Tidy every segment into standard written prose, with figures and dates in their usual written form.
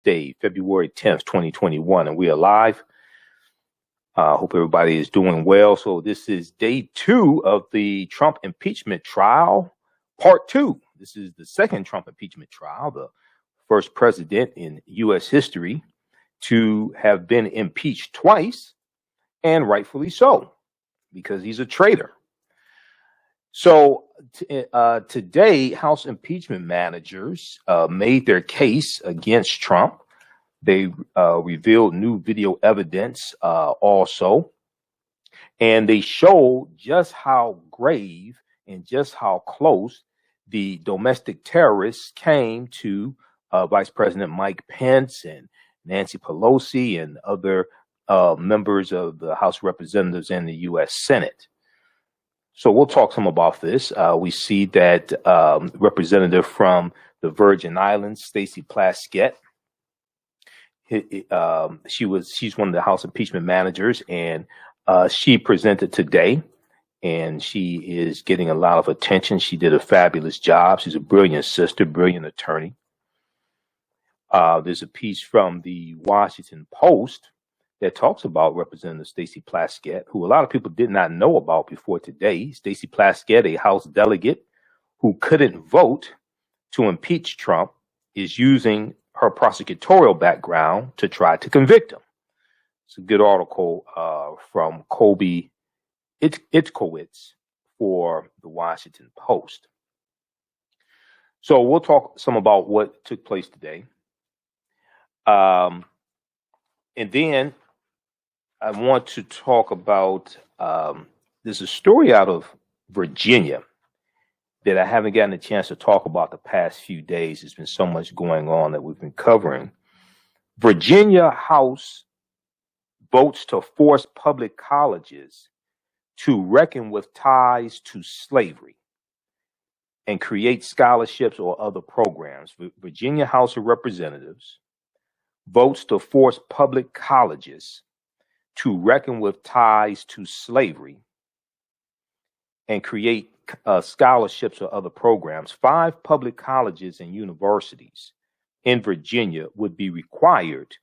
Thursday, February 10th, 2021, and we are live. Hope everybody is doing well. So this is day 2 of the Trump impeachment trial, part 2. This is the second Trump impeachment trial, the first president in U.S. history to have been impeached twice, and rightfully so, because he's a traitor. So today, House impeachment managers made their case against Trump. They revealed new video evidence also, and they showed just how grave and just how close the domestic terrorists came to Vice President Mike Pence and Nancy Pelosi and other members of the House of Representatives and the U.S. Senate. So we'll talk some about this. We see that representative from the Virgin Islands, Stacey Plaskett, she's one of the House impeachment managers, and she presented today, and she is getting a lot of attention. She did a fabulous job. She's a brilliant sister, brilliant attorney. There's a piece from the Washington Post that talks about Representative Stacey Plaskett, who a lot of people did not know about before today. Stacey Plaskett, a House delegate who couldn't vote to impeach Trump, is using her prosecutorial background to try to convict him. It's a good article from Colby Itkowitz for the Washington Post. So we'll talk some about what took place today. And then I want to talk about, there's a story out of Virginia that I haven't gotten a chance to talk about the past few days. There's been so much going on that we've been covering. Virginia House votes to force public colleges to reckon with ties to slavery and create scholarships or other programs. Virginia House of Representatives votes to force public colleges to reckon with ties to slavery and create scholarships or other programs. 5 public colleges and universities in Virginia would be required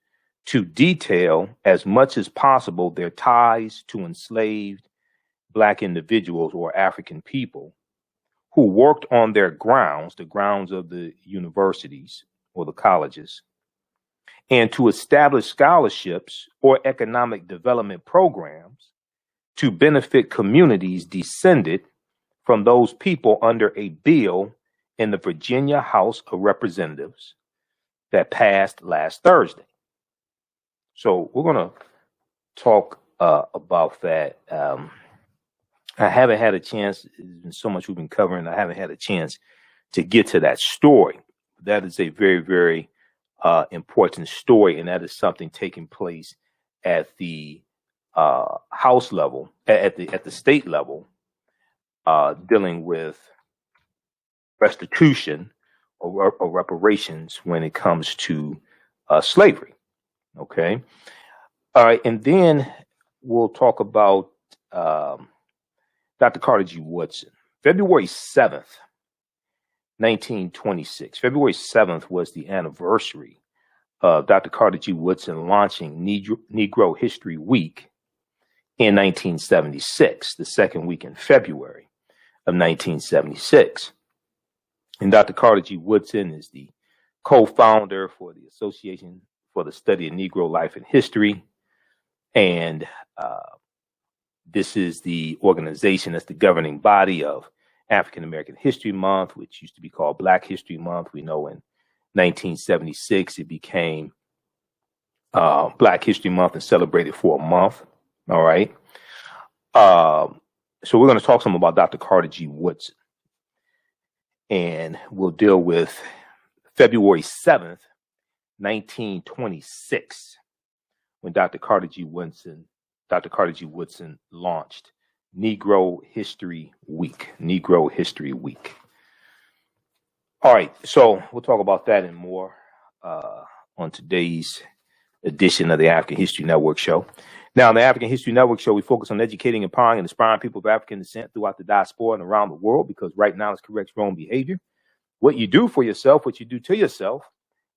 to detail as much as possible their ties to enslaved Black individuals or African people who worked on their grounds, the grounds of the universities or the colleges, and to establish scholarships or economic development programs to benefit communities descended from those people under a bill in the Virginia House of Representatives that passed last Thursday. So we're going to talk about that. I haven't had a chance. There's been so much we've been covering. I haven't had a chance to get to that story. That is a very, very important story, and that is something taking place at the House level, at the state level, dealing with restitution or reparations when it comes to slavery. Okay, all right, and then we'll talk about Dr. Carter G. Woodson. February 7th. 1926. February 7th was the anniversary of Dr. Carter G. Woodson launching Negro History Week in 1976, the second week in February of 1976. And Dr. Carter G. Woodson is the co-founder for the Association for the Study of Negro Life and History. And this is the organization that's the governing body of African American History Month, which used to be called Black History Month. We know in 1976 it became Black History Month and celebrated for a month. All right. So we're going to talk some about Dr. Carter G. Woodson, and we'll deal with February 7th, 1926, when Dr. Carter G. Woodson launched Negro History Week. Negro History Week. All right, so we'll talk about that and more on today's edition of the African History Network show. Now, on the African History Network show, we focus on educating, empowering, and inspiring people of African descent throughout the diaspora and around the world, because right now it's corrects wrong behavior. What you do for yourself, what you do to yourself,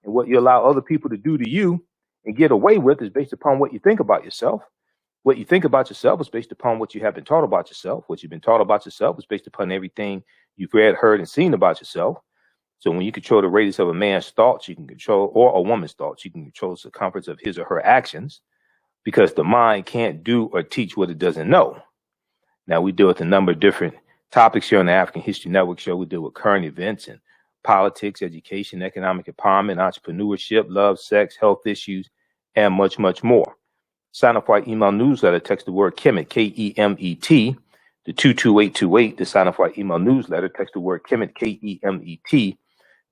And what you allow other people to do to you and get away with is based upon what you think about yourself. What you think about yourself is based upon what you have been taught about yourself. What you've been taught about yourself is based upon everything you've read, heard, and seen about yourself. So when you control the radius of a man's thoughts, you can control, or a woman's thoughts, you can control the circumference of his or her actions, because the mind can't do or teach what it doesn't know. Now, we deal with a number of different topics here on the African History Network show. We deal with current events and politics, education, economic empowerment, entrepreneurship, love, sex, health issues, and much, much more. Sign up for our email newsletter. Text the word Kemet, K-E-M-E-T, to 22828 to sign up for our email newsletter. Text the word Kemet, K-E-M-E-T,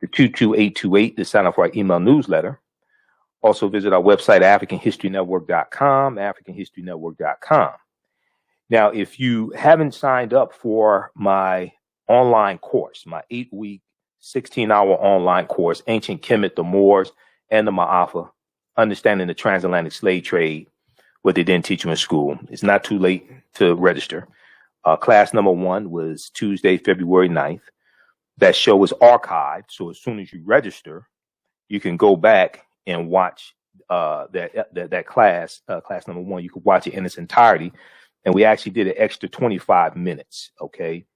to 22828 to sign up for our email newsletter. Also visit our website, AfricanHistoryNetwork.com, AfricanHistoryNetwork.com. Now, if you haven't signed up for my online course, my 8-week, 16-hour online course, Ancient Kemet, the Moors, and the Maafa, Understanding the Transatlantic Slave Trade, what they didn't teach you in school, it's not too late to register. Class number 1 was Tuesday, February 9th. That show is archived, so as soon as you register, you can go back and watch that class, class number 1. You can watch it in its entirety. And we actually did an extra 25 minutes, okay,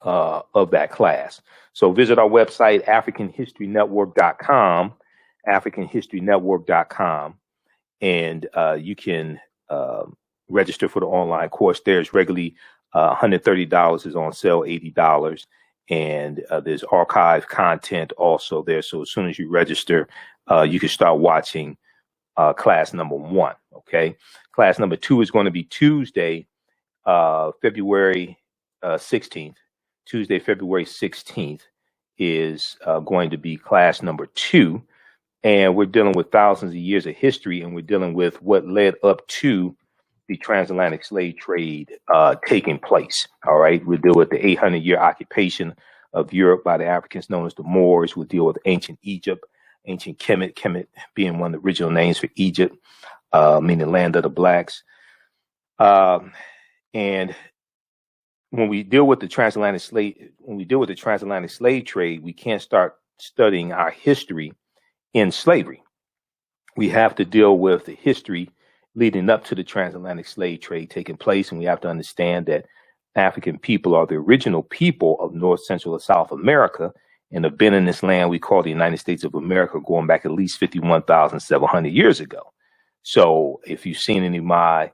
of that class. So visit our website, AfricanHistoryNetwork.com, AfricanHistoryNetwork.com, and you can register for the online course. There's regularly $130 is on sale, $80. And there's archive content also there. So as soon as you register, you can start watching class number 1. Okay. Class number 2 is going to be Tuesday, February 16th. Tuesday, February 16th is going to be class number 2. And we're dealing with thousands of years of history, and we're dealing with what led up to the transatlantic slave trade taking place. All right. We'll deal with the 800-year occupation of Europe by the Africans known as the Moors. We'll deal with ancient Egypt, ancient Kemet, Kemet being one of the original names for Egypt, meaning land of the blacks. And when we deal with the transatlantic slave trade, we can't start studying our history in slavery. We have to deal with the history leading up to the transatlantic slave trade taking place. And we have to understand that African people are the original people of North, Central, and South America and have been in this land we call the United States of America going back at least 51,700 years ago. So if you've seen any of my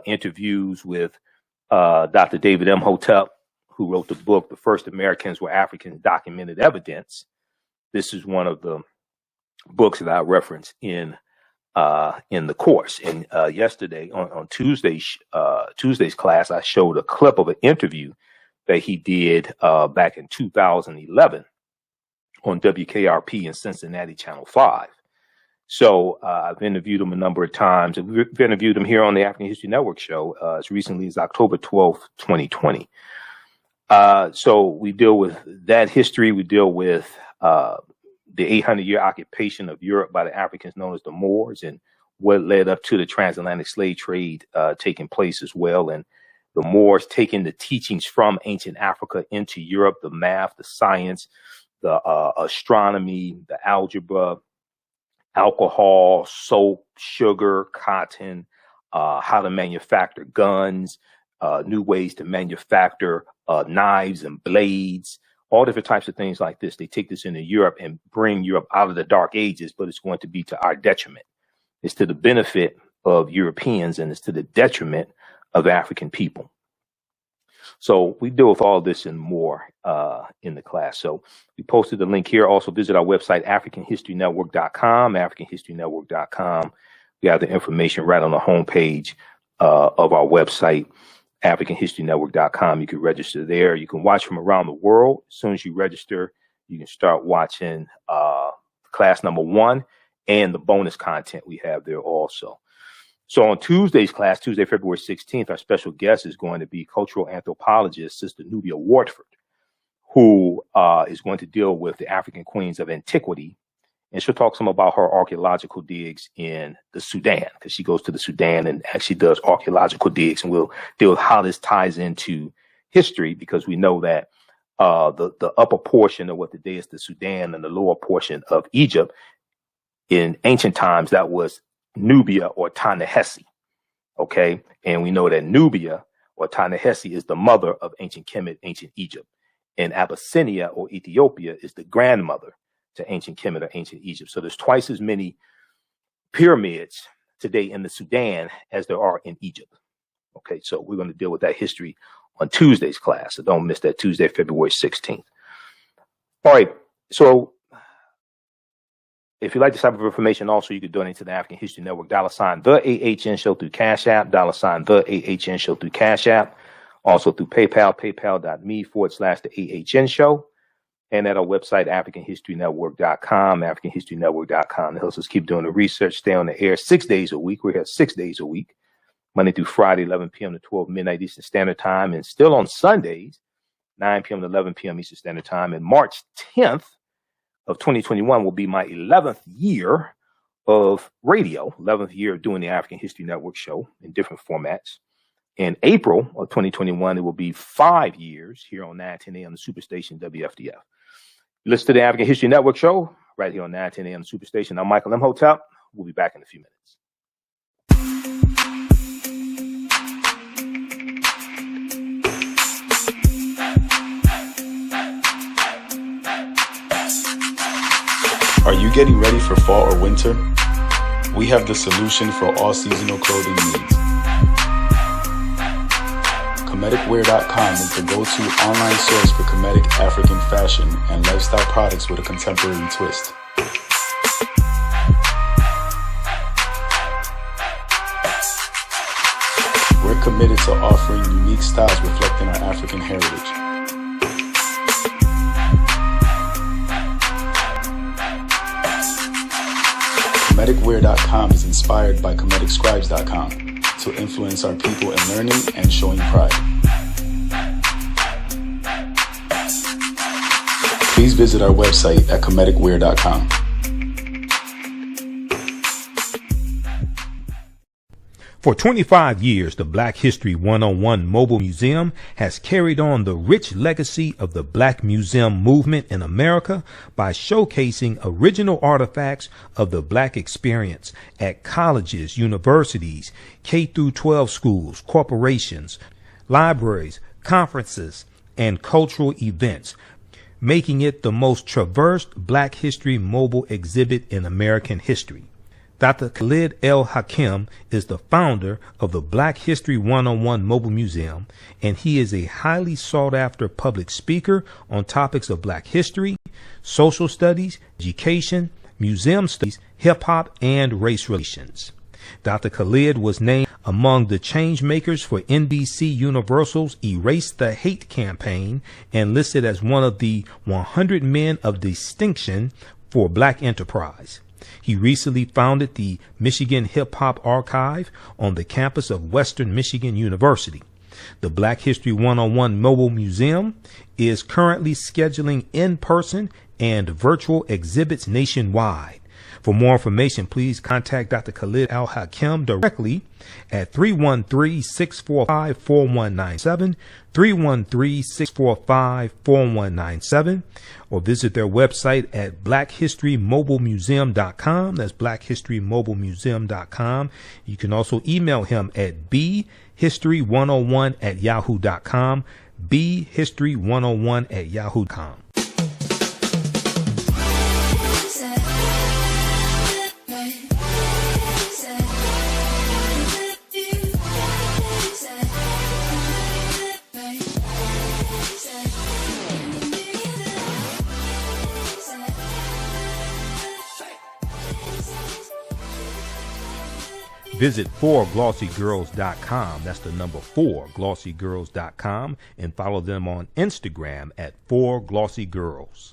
interviews with Dr. David Imhotep, who wrote the book, The First Americans Were Africans, Documented Evidence, this is one of the books that I reference in the course. And yesterday on Tuesday's class, I showed a clip of an interview that he did back in 2011 on WKRP in Cincinnati, Channel 5. So I've interviewed him a number of times. We've interviewed him here on the African History Network show as recently as October 12th, 2020. So we deal with that history. We deal with the 800-year occupation of Europe by the Africans known as the Moors, and what led up to the transatlantic slave trade taking place as well. And the Moors taking the teachings from ancient Africa into Europe, the math, the science, the astronomy, the algebra, alcohol, soap, sugar, cotton, how to manufacture guns, new ways to manufacture knives and blades, all different types of things like this. They take this into Europe and bring Europe out of the dark ages, but it's going to be to our detriment. It's to the benefit of Europeans, and it's to the detriment of African people. So we deal with all this and more in the class. So we posted the link here. Also visit our website, AfricanHistoryNetwork.com, AfricanHistoryNetwork.com. We have the information right on the homepage of our website, AfricanHistoryNetwork.com. You can register there. You can watch from around the world. As soon as you register, you can start watching class number 1 and the bonus content we have there also. So on Tuesday's class, Tuesday, February 16th, our special guest is going to be cultural anthropologist, Sister Nubia Wartford, who is going to deal with the African queens of antiquity. And she'll talk some about her archaeological digs in the Sudan, because she goes to the Sudan and actually does archaeological digs. And we'll deal with how this ties into history, because we know that the upper portion of what today is the Sudan and the lower portion of Egypt. In ancient times, that was Nubia or Ta-Nehesi. Okay. And we know that Nubia or Ta-Nehesi is the mother of ancient Kemet, ancient Egypt. And Abyssinia or Ethiopia is the grandmother to ancient Kemet or ancient Egypt. So there's twice as many pyramids today in the Sudan as there are in Egypt. Okay, so we're going to deal with that history on Tuesday's class. So don't miss that Tuesday, February 16th. All right, so if you like this type of information, also you can donate to the African History Network, $ the AHN Show through Cash App, $ the AHN Show through Cash App, also through PayPal, paypal.me/the AHN Show, and at our website, AfricanHistoryNetwork.com, AfricanHistoryNetwork.com. It helps us keep doing the research, stay on the air 6 days a week. We're here 6 days a week, Monday through Friday, 11 p.m. to 12 midnight Eastern Standard Time, and still on Sundays, 9 p.m. to 11 p.m. Eastern Standard Time. And March 10th of 2021 will be my 11th year of radio, 11th year of doing the African History Network show in different formats. In April of 2021, it will be 5 years here on 910 AM, the Superstation WFDF. Listen to the African History Network show right here on 910 AM, the Superstation. I'm Michael Imhotep. We'll be back in a few minutes. Are you getting ready for fall or winter? We have the solution for all seasonal clothing needs. Kemeticwear.com is the go-to online source for Kemetic African fashion and lifestyle products with a contemporary twist. We're committed to offering unique styles reflecting our African heritage. Kemeticwear.com is inspired by KemeticScribes.com to influence our people in learning and showing pride. Please visit our website at Kemeticwear.com. For 25 years, the Black History 101 Mobile Museum has carried on the rich legacy of the Black Museum movement in America by showcasing original artifacts of the Black experience at colleges, universities, K-12 schools, corporations, libraries, conferences, and cultural events, making it the most traversed Black History mobile exhibit in American history. Dr. Khalid El Hakim is the founder of the Black History 101 Mobile Museum, and he is a highly sought-after public speaker on topics of Black history, social studies, education, museum studies, hip-hop, and race relations. Dr. Khalid was named among the change makers for NBC Universal's Erase the Hate campaign and listed as one of the 100 men of distinction for Black enterprise. He recently founded the Michigan Hip Hop Archive on the campus of Western Michigan University. The Black History 101 Mobile Museum is currently scheduling in-person and virtual exhibits nationwide. For more information, please contact Dr. Khalid Al Hakim directly at 313-645-4197, 313-645-4197, or visit their website at blackhistorymobilemuseum.com. That's blackhistorymobilemuseum.com. You can also email him at bhistory101@yahoo.com, bhistory101@yahoo.com. Visit 4glossygirls.com. That's the number 4glossygirls.com, and follow them on Instagram at 4glossygirls.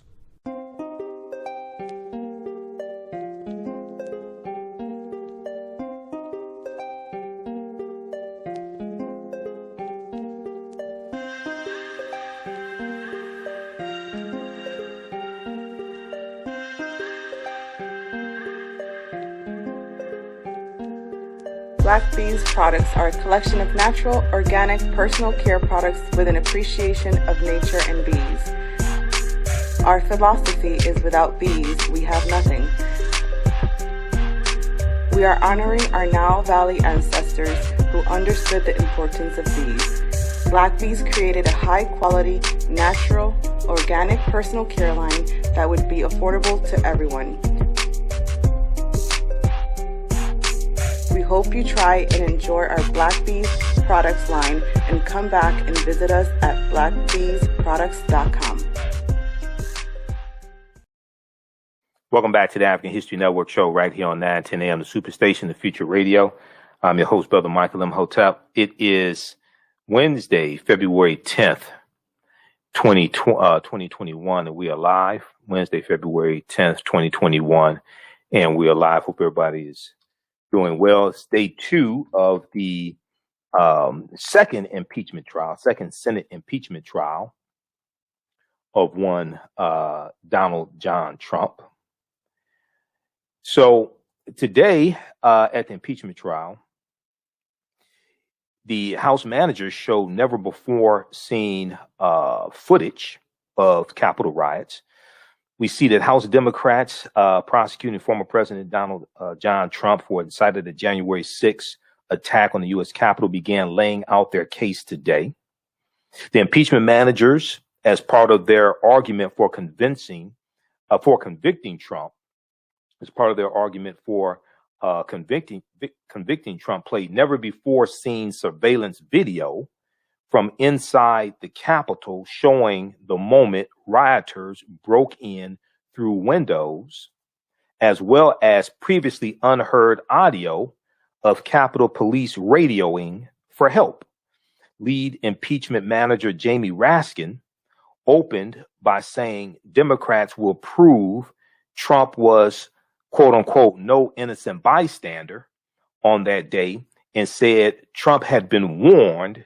Black Bees products are a collection of natural, organic, personal care products with an appreciation of nature and bees. Our philosophy is without bees, we have nothing. We are honoring our Nile Valley ancestors who understood the importance of bees. Black Bees created a high-quality, natural, organic personal care line that would be affordable to everyone. We hope you try and enjoy our Black Bees products line and come back and visit us at blackbeesproducts.com. Welcome back to the African History Network show right here on 910 AM, the Superstation, the Future Radio. I'm your host, Brother Michael Imhotep. It is Wednesday, February 10th, 2021, and we are live. Wednesday, February 10th, 2021, and we are live. Hope everybody is doing well. It's day 2 of the second Senate impeachment trial of one Donald John Trump. So today at the impeachment trial, the House managers showed never before seen footage of Capitol riots. We see that House Democrats prosecuting former President Donald John Trump for inciting the January 6th attack on the U.S. Capitol began laying out their case today. The impeachment managers, as part of their argument for convicting Trump, as part of their argument for convicting Trump, played never before seen surveillance video from inside the Capitol showing the moment rioters broke in through windows, as well as previously unheard audio of Capitol Police radioing for help. Lead impeachment manager Jamie Raskin opened by saying Democrats will prove Trump was, quote unquote, no innocent bystander on that day, and said Trump had been warned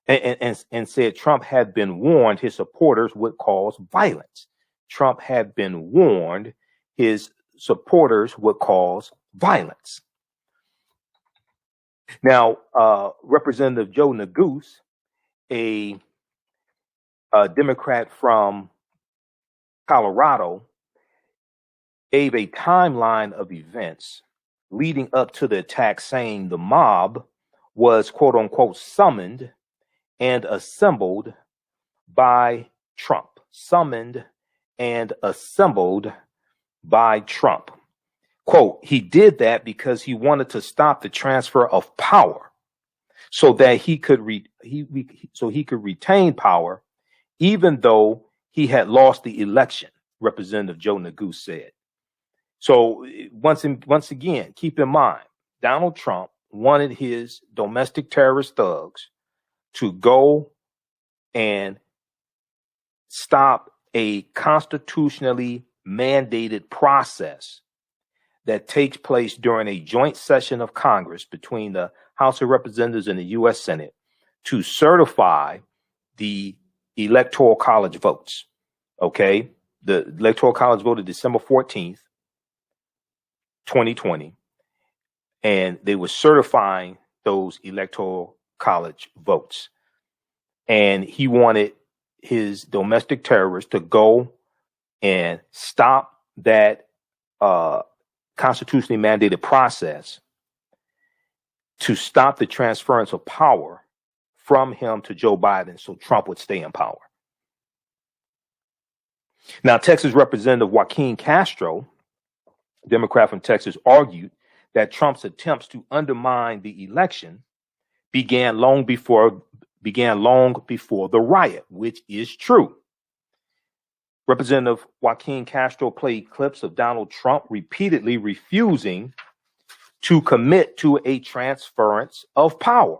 and said Trump had been warned his supporters would cause violence. Trump had been warned his supporters would cause violence. Now, Representative Joe Neguse, a Democrat from Colorado, gave a timeline of events leading up to the attack, saying the mob was, quote unquote, summoned and assembled by Trump. Summoned and assembled by Trump. Quote, he did that because he wanted to stop the transfer of power so that he could retain power even though he had lost the election, Representative Joe Neguse said. So once again, keep in mind, Donald Trump wanted his domestic terrorist thugs to go and stop a constitutionally mandated process that takes place during a joint session of Congress between the House of Representatives and the U.S. Senate to certify the Electoral College votes. Okay? The Electoral College voted December 14th, 2020, and they were certifying those Electoral College votes. And he wanted his domestic terrorists to go and stop that constitutionally mandated process to stop the transference of power from him to Joe Biden so Trump would stay in power. Now, Texas Representative Joaquin Castro, Democrat from Texas, argued that Trump's attempts to undermine the election began long before the riot, which is true. Representative Joaquin Castro played clips of Donald Trump repeatedly refusing to commit to a transference of power.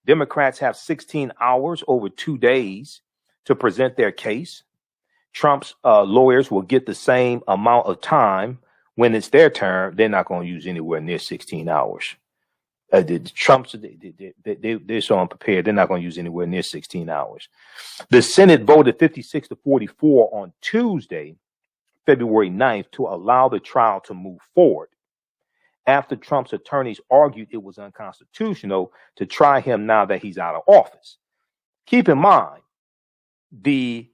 Democrats have 16 hours over 2 days to present their case. Trump's lawyers will get the same amount of time when it's their turn. They're not going to use anywhere near 16 hours. Trump's they're so unprepared. They're not going to use anywhere near 16 hours. The Senate voted 56-44 on Tuesday, February 9th, to allow the trial to move forward. after Trump's attorneys argued it was unconstitutional to try him now that he's out of office. Keep in mind, the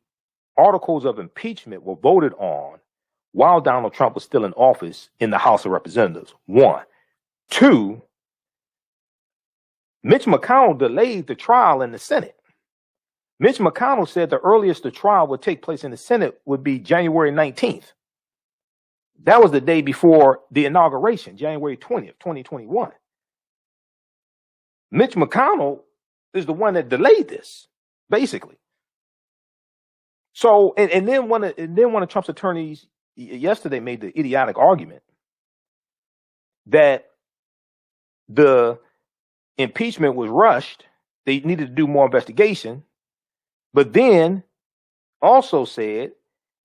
articles of impeachment were voted on while Donald Trump was still in office in the House of Representatives. 1. 2, Mitch McConnell delayed the trial in the Senate. Mitch McConnell said the earliest the trial would take place in the Senate would be January 19th. That was the day before the inauguration, January 20th, 2021. Mitch McConnell is the one that delayed this, basically. So, and then one of Trump's attorneys yesterday made the idiotic argument that the impeachment was rushed. They needed to do more investigation, but then also said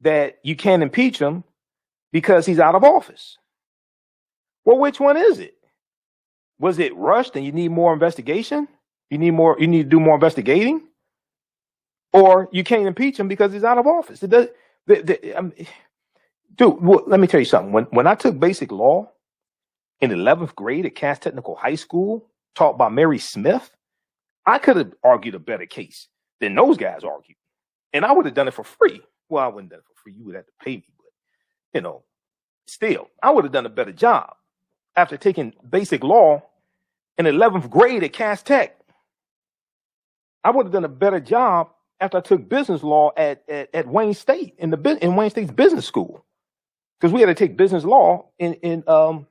that you can't impeach him because he's out of office. Well, which one is it? Was it rushed and you need more investigation? You need to do more investigating? Or you can't impeach him because he's out of office? It does, dude, well, let me tell you something. When I took basic law in 11th grade at Cass Technical High School, taught by Mary Smith, I could have argued a better case than those guys argued. And I would have done it for free. Well, I wouldn't have done it for free. You would have to pay me. But, still, I would have done a better job after taking basic law in 11th grade at Cass Tech. I would have done a better job after I took business law at Wayne State in Wayne State's business school, because we had to take business law to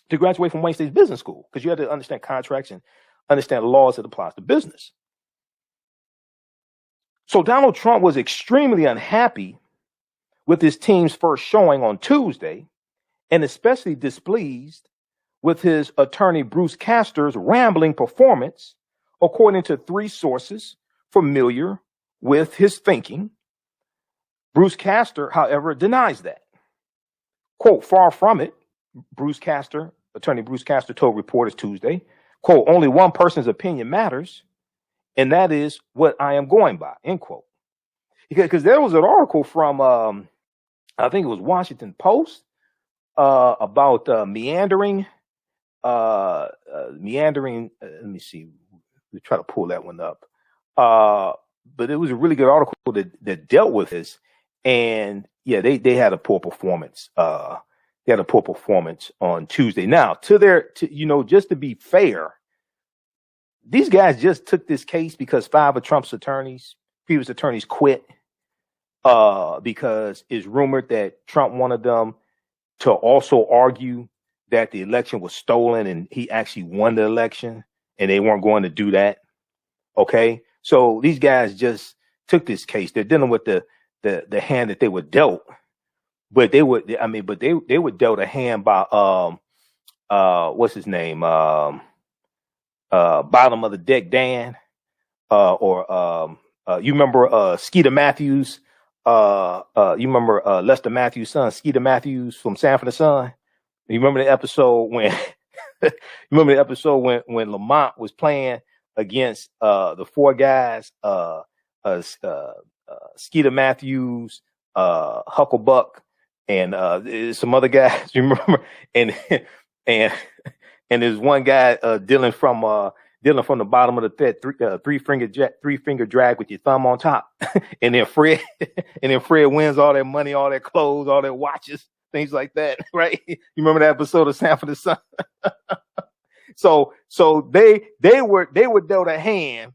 graduate from Wayne State's business school, because you had to understand contracts and understand laws that applies to business. So Donald Trump was extremely unhappy with his team's first showing on Tuesday, and especially displeased with his attorney Bruce Castor's rambling performance, according to 3 sources familiar with his thinking. Bruce Castor, however, denies that. Quote, far from it, attorney Bruce Castor told reporters Tuesday, quote, only one person's opinion matters, and that is what I am going by, end quote. Because there was an article from, I think it was Washington Post, about meandering. Let me see. We try to pull that one up. But it was a really good article that dealt with this. And yeah, they had a poor performance. They had a poor performance on Tuesday. Now, just to be fair, these guys just took this case because 5 of Trump's previous attorneys quit, because it's rumored that Trump wanted them to also argue that the election was stolen and he actually won the election, and they weren't going to do that. Okay. So these guys just took this case. They're dealing with the hand that they were dealt, but they were dealt a hand by, what's his name? Bottom of the deck, Dan, you remember, Skeeter Matthews, you remember, Lester Matthews' son, Skeeter Matthews from Sanford and Son. You remember the episode when, when Lamont was playing against the 4 guys, Skeeter Matthews, Hucklebuck, and some other guys. You remember? And there's one guy dealing from the bottom of the thread, three finger drag with your thumb on top, and then Fred wins all that money, all that clothes, all that watches, things like that, right? You remember that episode of Sanford and Son? So they were dealt a hand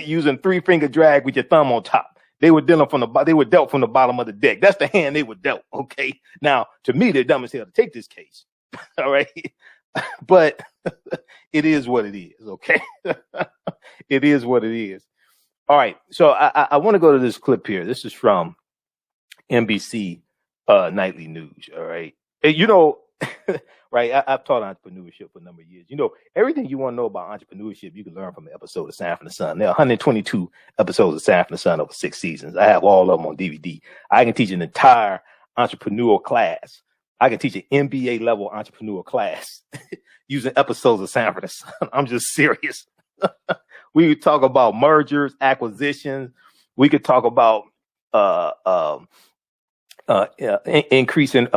using 3-finger drag with your thumb on top. They were dealt from the bottom of the deck. That's the hand they were dealt. Okay. Now, to me, they're dumb as hell to take this case. All right. But it is what it is. Okay. It is what it is. All right. So I want to go to this clip here. This is from NBC Nightly News. All right. Right. I've taught entrepreneurship for a number of years. Everything you want to know about entrepreneurship, you can learn from the episode of Sanford and Son. There are 122 episodes of Sanford and Son over 6 seasons. I have all of them on DVD. I can teach an entire entrepreneurial class. I can teach an MBA level entrepreneurial class using episodes of Sanford and Son. I'm just serious. We could talk about mergers, acquisitions. We could talk about increasing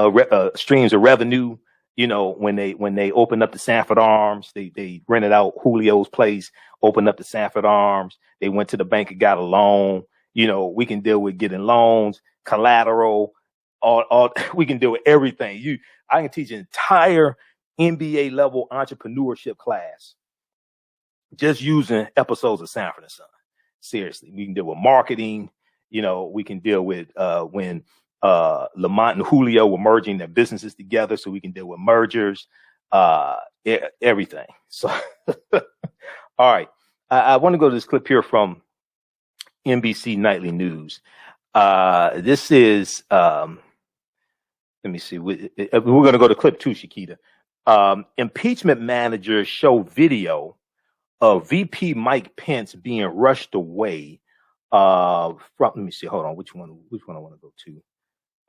streams of revenue, You know, when they opened up the Sanford Arms, they rented out Julio's place, opened up the Sanford Arms. They went to the bank and got a loan. You know, we can deal with getting loans, collateral, all we can deal with everything. I can teach an entire MBA level entrepreneurship class just using episodes of Sanford and Son. Seriously, we can deal with marketing. You know, we can deal with when Lamont and Julio were merging their businesses together, so we can deal with mergers, everything. So, all right, I want to go to this clip here from NBC Nightly News. This is, let me see, we're going to go to clip 2, Shakita. Impeachment managers show video of VP Mike Pence being rushed away from, let me see, hold on, which one I want to go to.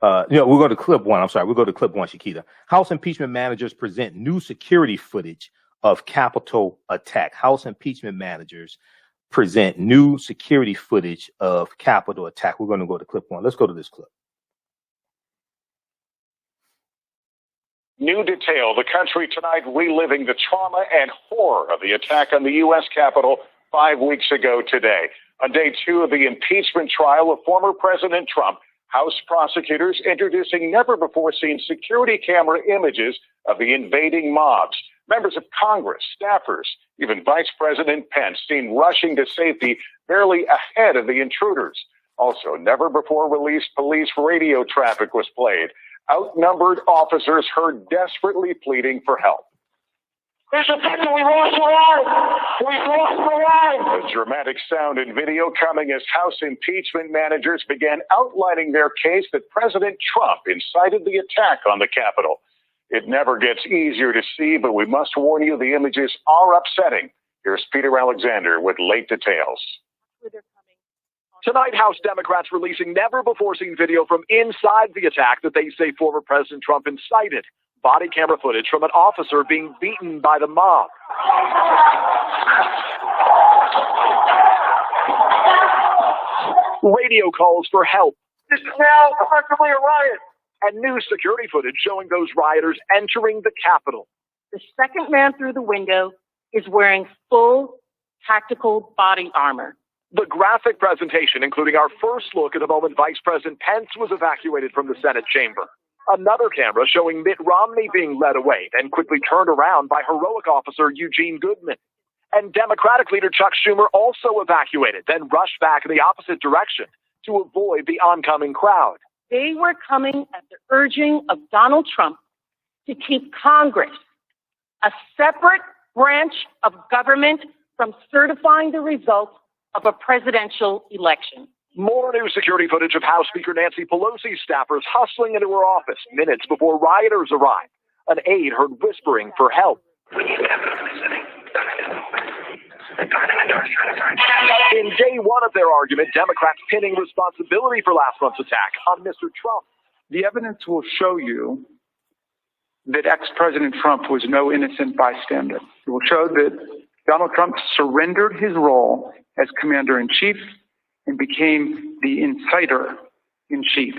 We'll go to clip 1. I'm sorry. We'll go to clip 1, Shakita. House impeachment managers present new security footage of Capitol attack. House impeachment managers present new security footage of Capitol attack. We're going to go to clip 1. Let's go to this clip. New detail, the country tonight reliving the trauma and horror of the attack on the U.S. Capitol 5 weeks ago today. On day 2 of the impeachment trial of former President Trump, House prosecutors introducing never-before-seen security camera images of the invading mobs. Members of Congress, staffers, even Vice President Pence seen rushing to safety barely ahead of the intruders. Also, never-before-released police radio traffic was played. Outnumbered officers heard desperately pleading for help. Mr. President, we lost the line. We lost the line. The dramatic sound and video coming as House impeachment managers began outlining their case that President Trump incited the attack on the Capitol. It never gets easier to see, but we must warn you the images are upsetting. Here's Peter Alexander with late details. Tonight, House Democrats releasing never-before-seen video from inside the attack that they say former President Trump incited. Body camera footage from an officer being beaten by the mob. Radio calls for help. This is now effectively a riot. And new security footage showing those rioters entering the Capitol. The second man through the window is wearing full tactical body armor. The graphic presentation, including our first look at the moment Vice President Pence was evacuated from the Senate chamber. Another camera showing Mitt Romney being led away, then quickly turned around by heroic officer Eugene Goodman. And Democratic leader Chuck Schumer also evacuated, then rushed back in the opposite direction to avoid the oncoming crowd. They were coming at the urging of Donald Trump to keep Congress, a separate branch of government, from certifying the results of a presidential election. More new security footage of House Speaker Nancy Pelosi's staffers hustling into her office minutes before rioters arrived. An aide heard whispering for help. In day 1 of their argument, Democrats pinning responsibility for last month's attack on Mr. Trump. The evidence will show you that ex-President Trump was no innocent bystander. It will show that Donald Trump surrendered his role as commander-in-chief and became the inciter-in-chief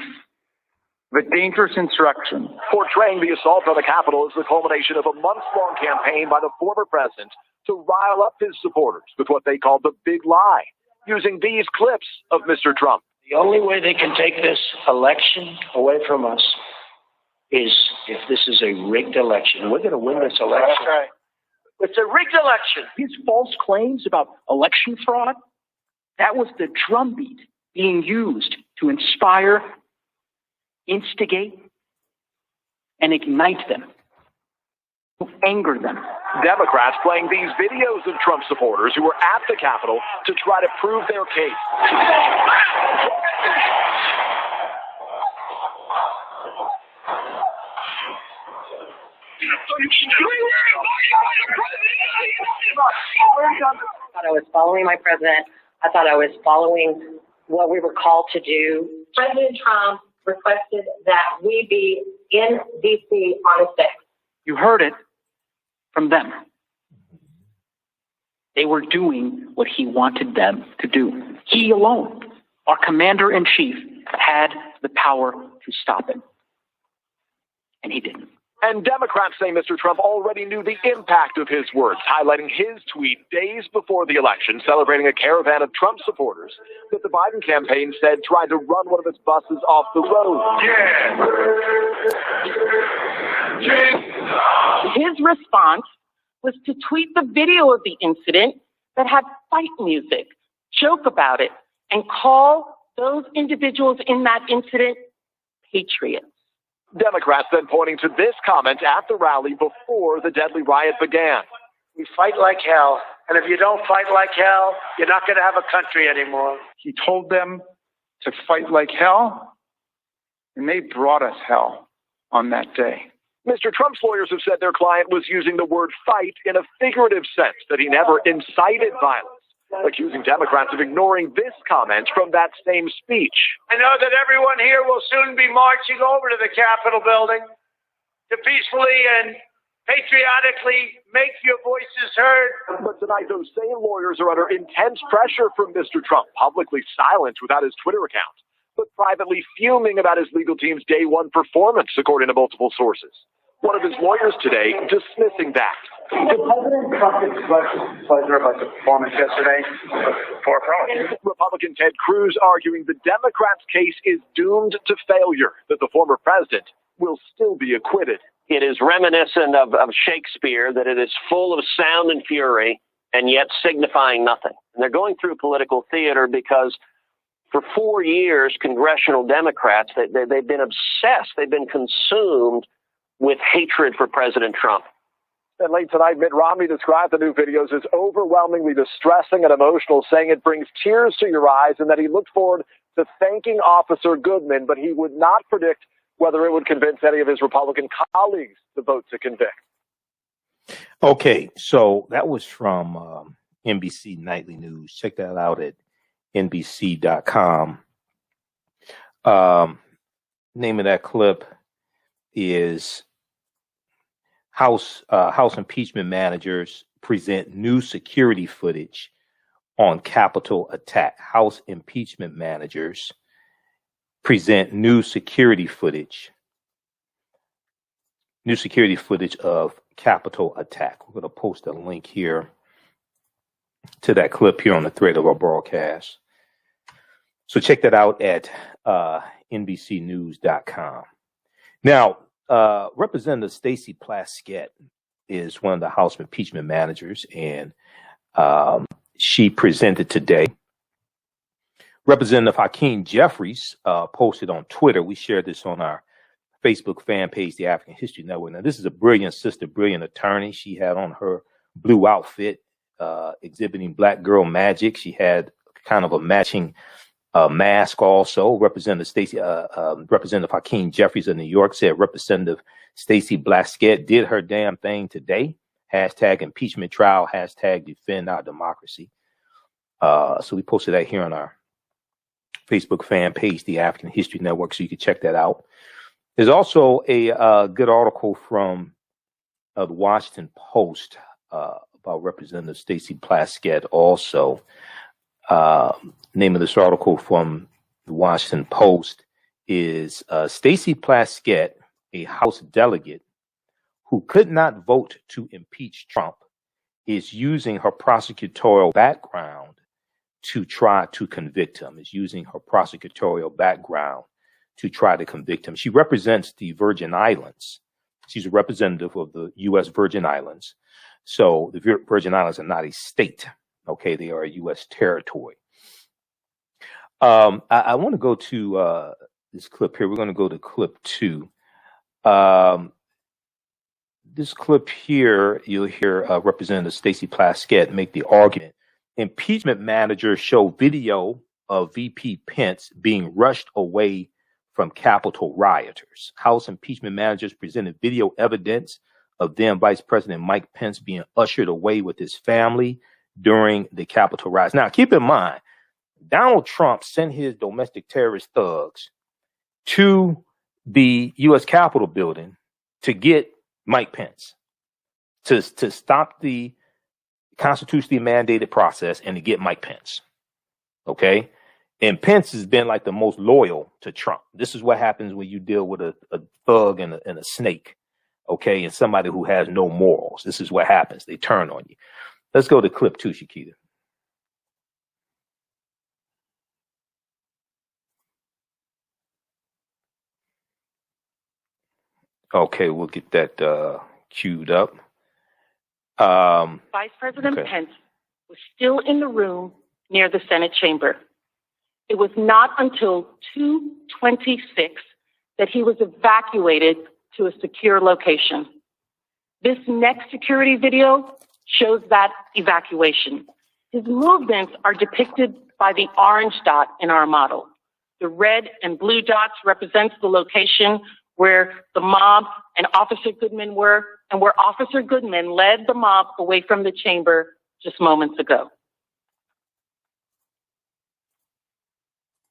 of a dangerous insurrection. Portraying the assault on the Capitol as the culmination of a months-long campaign by the former president to rile up his supporters with what they called the big lie, using these clips of Mr. Trump. The only way they can take this election away from us is if this is a rigged election. We're going to win this election. That's right. It's a rigged election. His false claims about election fraud, that was the drumbeat being used to inspire, instigate, and ignite them, to anger them. Democrats playing these videos of Trump supporters who were at the Capitol to try to prove their case. I thought I was following my president. I thought I was following what we were called to do. President Trump requested that we be in D.C. on the 6th. You heard it from them. They were doing what he wanted them to do. He alone, our commander-in-chief, had the power to stop him. And he didn't. And Democrats say Mr. Trump already knew the impact of his words, highlighting his tweet days before the election, celebrating a caravan of Trump supporters that the Biden campaign said tried to run one of its buses off the road. His response was to tweet the video of the incident that had fight music, joke about it, and call those individuals in that incident patriots. Democrats then pointing to this comment at the rally before the deadly riot began. We fight like hell, and if you don't fight like hell, you're not going to have a country anymore. He told them to fight like hell, and they brought us hell on that day. Mr. Trump's lawyers have said their client was using the word fight in a figurative sense, that he never incited violence, accusing Democrats of ignoring this comment from that same speech. I know that everyone here will soon be marching over to the Capitol building to peacefully and patriotically make your voices heard. But tonight, those same lawyers are under intense pressure from Mr. Trump, publicly silent without his Twitter account, but privately fuming about his legal team's day one performance, according to multiple sources. One of his lawyers today dismissing that. Did President Trump express pleasure about the performance yesterday? Republican Ted Cruz arguing the Democrats' case is doomed to failure, that the former president will still be acquitted. It is reminiscent of Shakespeare, that it is full of sound and fury, and yet signifying nothing. And they're going through political theater because for 4 years, congressional Democrats, they've been obsessed, they've been consumed with hatred for President Trump. And late tonight, Mitt Romney described the new videos as overwhelmingly distressing and emotional, saying it brings tears to your eyes and that he looked forward to thanking Officer Goodman, but he would not predict whether it would convince any of his Republican colleagues to vote to convict. Okay, so that was from NBC Nightly News. Check that out at NBC.com. Name of that clip is House impeachment managers present new security footage on Capitol attack. House impeachment managers present new security footage of Capitol attack. We're going to post a link here to that clip here on the thread of our broadcast. So check that out at NBCnews.com. Now, Representative Stacey Plaskett is one of the House impeachment managers, and she presented today. Representative Hakeem Jeffries posted on Twitter. We shared this on our Facebook fan page, the African History Network. Now, this is a brilliant sister, brilliant attorney. She had on her blue outfit, exhibiting black girl magic. She had kind of a matching mask also. Representative Hakeem Jeffries of New York said Representative Stacey Plaskett did her damn thing today. Hashtag impeachment trial, hashtag defend our democracy. So we posted that here on our Facebook fan page, the African History Network, so you can check that out. There's also a good article from the Washington Post about Representative Stacey Plaskett also. Name of this article from the Washington Post is Stacey Plaskett, a House delegate who could not vote to impeach Trump, is using her prosecutorial background to try to convict him, She represents the Virgin Islands. She's a representative of the U.S. Virgin Islands. So the Virgin Islands are not a state. Okay, they are a U.S. territory. I want to go to this clip here. We're going to go to clip 2. This clip here, you'll hear Representative Stacey Plaskett make the argument. Impeachment managers show video of VP Pence being rushed away from Capitol rioters. House impeachment managers presented video evidence of then Vice President Mike Pence being ushered away with his family during the Capitol riots. Now, keep in mind, Donald Trump sent his domestic terrorist thugs to the U.S. Capitol building to get Mike Pence, to stop the constitutionally mandated process and to get Mike Pence. Okay? And Pence has been like the most loyal to Trump. This is what happens when you deal with a thug and a snake. okay, and somebody who has no morals. This is what happens. They turn on you. Let's go to clip 2, Shakita. Okay, we'll get that queued up. Vice President Pence was still in the room near the Senate chamber. It was not until 2:26 that he was evacuated to a secure location. This next security video shows that evacuation. His movements are depicted by the orange dot in our model. The red and blue dots represents the location where the mob and Officer Goodman were, and where Officer Goodman led the mob away from the chamber just moments ago.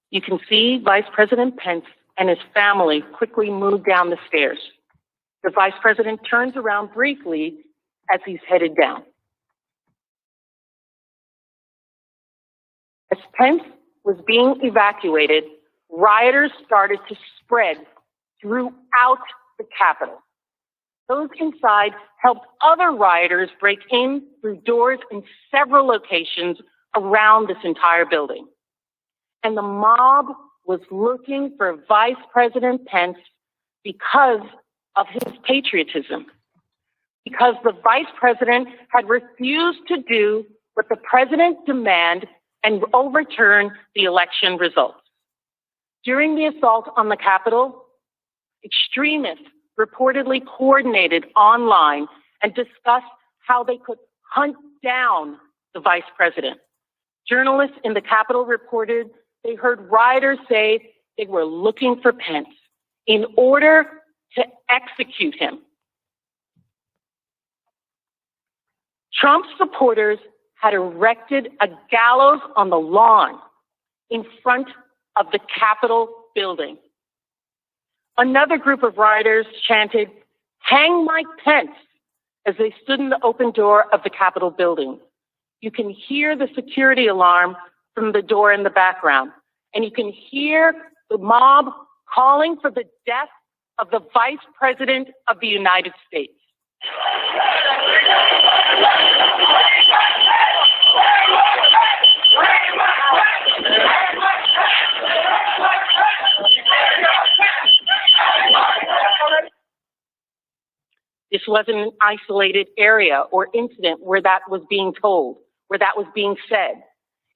You can see Vice President Pence and his family quickly move down the stairs. The Vice President turns around briefly as he's headed down. As Pence was being evacuated, rioters started to spread throughout the Capitol. Those inside helped other rioters break in through doors in several locations around this entire building. And the mob was looking for Vice President Pence because of his patriotism, because the Vice President had refused to do what the President demanded and overturn the election results. During the assault on the Capitol, extremists reportedly coordinated online and discussed how they could hunt down the Vice President. Journalists in the Capitol reported they heard rioters say they were looking for Pence in order to execute him. Trump's supporters had erected a gallows on the lawn in front of the Capitol building. Another group of rioters chanted, "Hang Mike Pence," as they stood in the open door of the Capitol building. You can hear the security alarm from the door in the background, and you can hear the mob calling for the death of the Vice President of the United States. This wasn't an isolated area or incident where that was being told, where that was being said.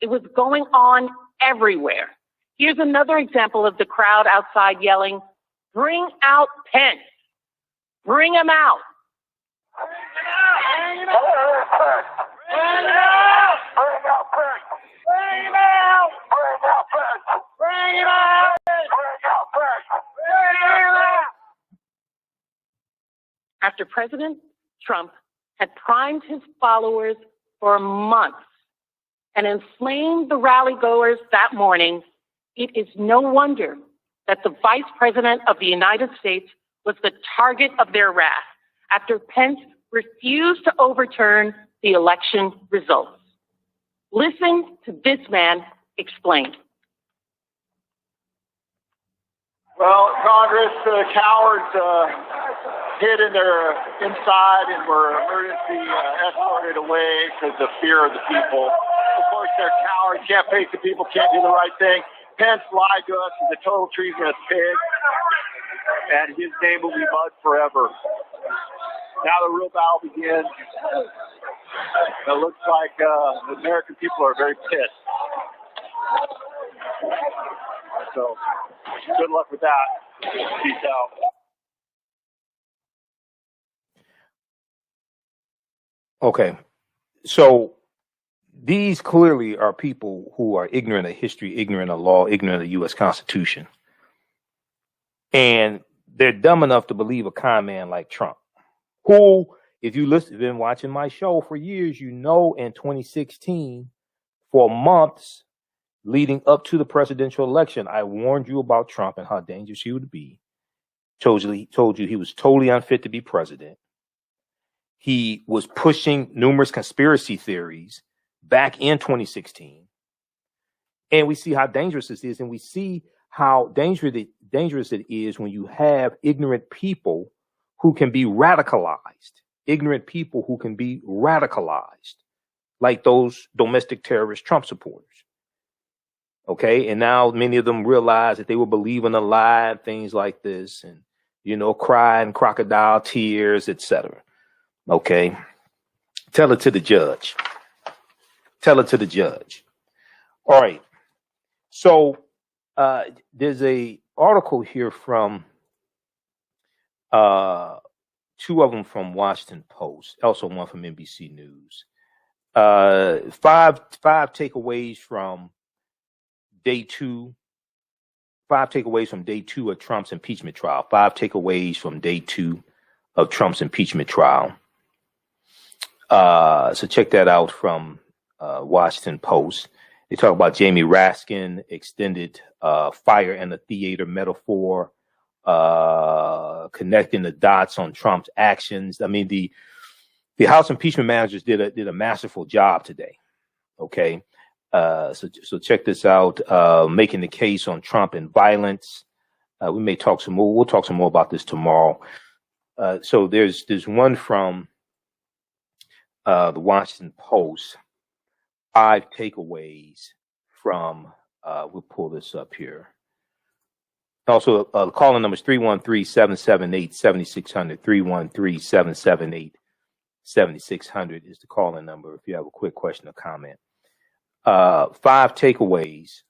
It was going on everywhere. Here's another example of the crowd outside yelling, "Bring out Pence. Bring him out." Bring him out. Bring him out. Bring out Pence. Bring him out. Bring out Pence. Bring him out. Bring out Pence. Bring him out. After President Trump had primed his followers for months and inflamed the rally-goers that morning, it is no wonder that the Vice President of the United States was the target of their wrath after Pence refused to overturn the election results. Listen to this man explain. Well, Congress, cowards hid in their inside and were emergency escorted away because of fear of the people. Of course, they're cowards, can't face the people, can't do the right thing. Pence lied to us. He's a total treasonous pig, and his name will be mud forever. Now the real battle begins. It looks like the American people are very pissed. So, good luck with that. Peace out. Okay, so these clearly are people who are ignorant of history, ignorant of law, ignorant of the U.S. Constitution. And they're dumb enough to believe a con man like Trump, who, if you listen, been watching my show for years, you know, in 2016, for months leading up to the presidential election, I warned you about Trump and how dangerous he would be. Told you he was totally unfit to be president. He was pushing numerous conspiracy theories back in 2016. And we see how dangerous this is. And we see how dangerous it is when you have ignorant people who can be radicalized, ignorant people who can be radicalized, like those domestic terrorist Trump supporters. Okay, and now many of them realize that they were believing a lie and things like this, and crying crocodile tears, etc. Okay, tell it to the judge. Tell it to the judge. All right. So there's a article here from two of them from Washington Post, also one from NBC News. Five takeaways from day two. 5 takeaways from day 2 of Trump's impeachment trial. 5 takeaways from day 2 of Trump's impeachment trial. So check that out from Washington Post. They talk about Jamie Raskin, extended fire in the theater metaphor, connecting the dots on Trump's actions. I mean, the House impeachment managers did a masterful job today. Okay. So check this out. Making the case on Trump and violence. We may talk some more. We'll talk some more about this tomorrow. So there's one from the Washington Post. 5 takeaways from. We'll pull this up here. Also, the calling number is 313-778-7600. 313-778-7600 is the calling number if you have a quick question or comment. 5 takeaways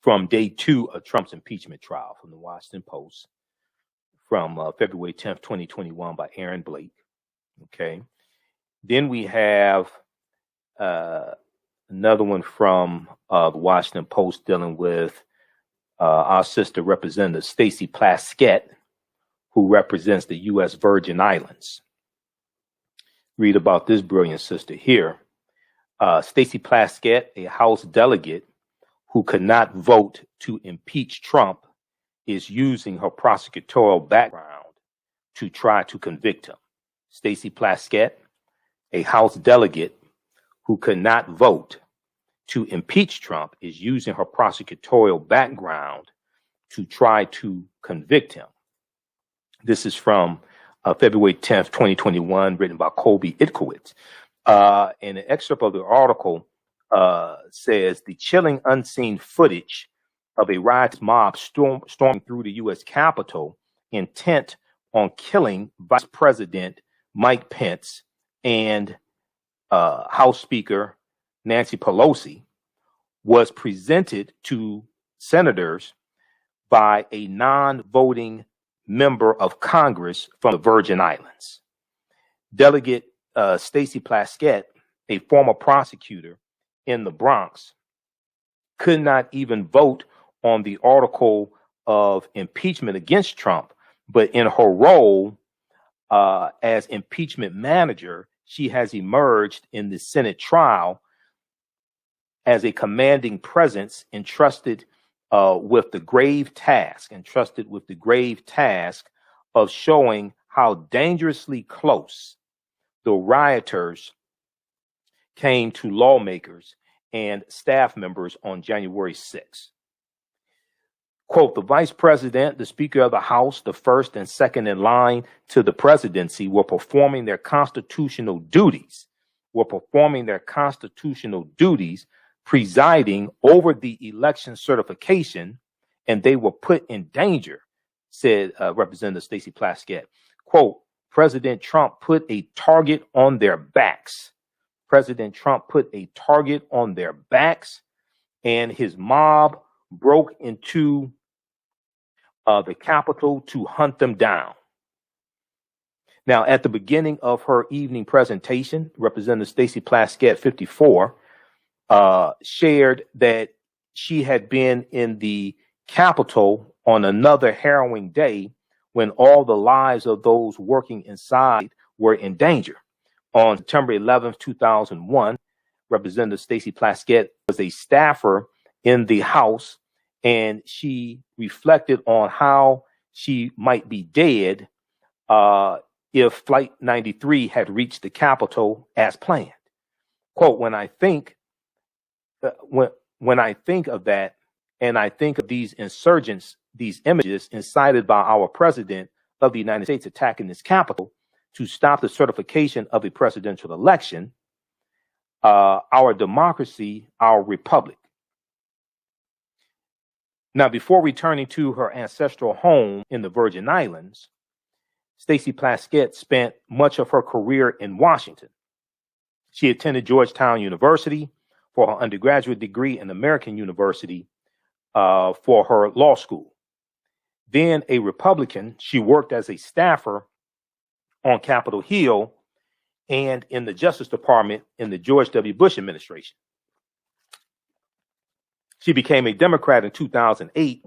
from day 2 of Trump's impeachment trial from the Washington Post from February 10th, 2021 by Aaron Blake. Okay. Then we have another one from the Washington Post dealing with our sister Representative Stacey Plaskett, who represents the U.S. Virgin Islands. Read about this brilliant sister here. Stacey Plaskett, a House delegate who could not vote to impeach Trump, is using her prosecutorial background to try to convict him. Stacey Plaskett, a House delegate who could not vote to impeach Trump, is using her prosecutorial background to try to convict him. This is from February 10th, 2021, written by Colby Itkowitz. And an excerpt of the article says the chilling unseen footage of a riotous mob storming through the U.S. Capitol, intent on killing Vice President Mike Pence and House Speaker Nancy Pelosi, was presented to senators by a non-voting member of Congress from the Virgin Islands. Delegate Stacey Plaskett, a former prosecutor in the Bronx, could not even vote on the article of impeachment against Trump, but in her role as impeachment manager, she has emerged in the Senate trial as a commanding presence entrusted with the grave task of showing how dangerously close the rioters came to lawmakers and staff members on January 6th. Quote, the vice president, the speaker of the House, the first and second in line to the presidency were performing their constitutional duties, presiding over the election certification, and they were put in danger, said Representative Stacey Plaskett. Quote, President Trump put a target on their backs. And his mob broke into the Capitol to hunt them down. Now, at the beginning of her evening presentation, Representative Stacey Plaskett, 54, shared that she had been in the Capitol on another harrowing day when all the lives of those working inside were in danger. On September 11th, 2001, Representative Stacey Plaskett was a staffer in the House, and she reflected on how she might be dead if Flight 93 had reached the Capitol as planned. Quote, when I think of that, and I think of these insurgents, these images incited by our president, of the United States attacking this Capitol to stop the certification of a presidential election, our democracy, our republic. Now, before returning to her ancestral home in the Virgin Islands, Stacey Plaskett spent much of her career in Washington. She attended Georgetown University for her undergraduate degree and American University for her law school. Then a Republican, she worked as a staffer on Capitol Hill and in the Justice Department in the George W. Bush administration. She became a Democrat in 2008,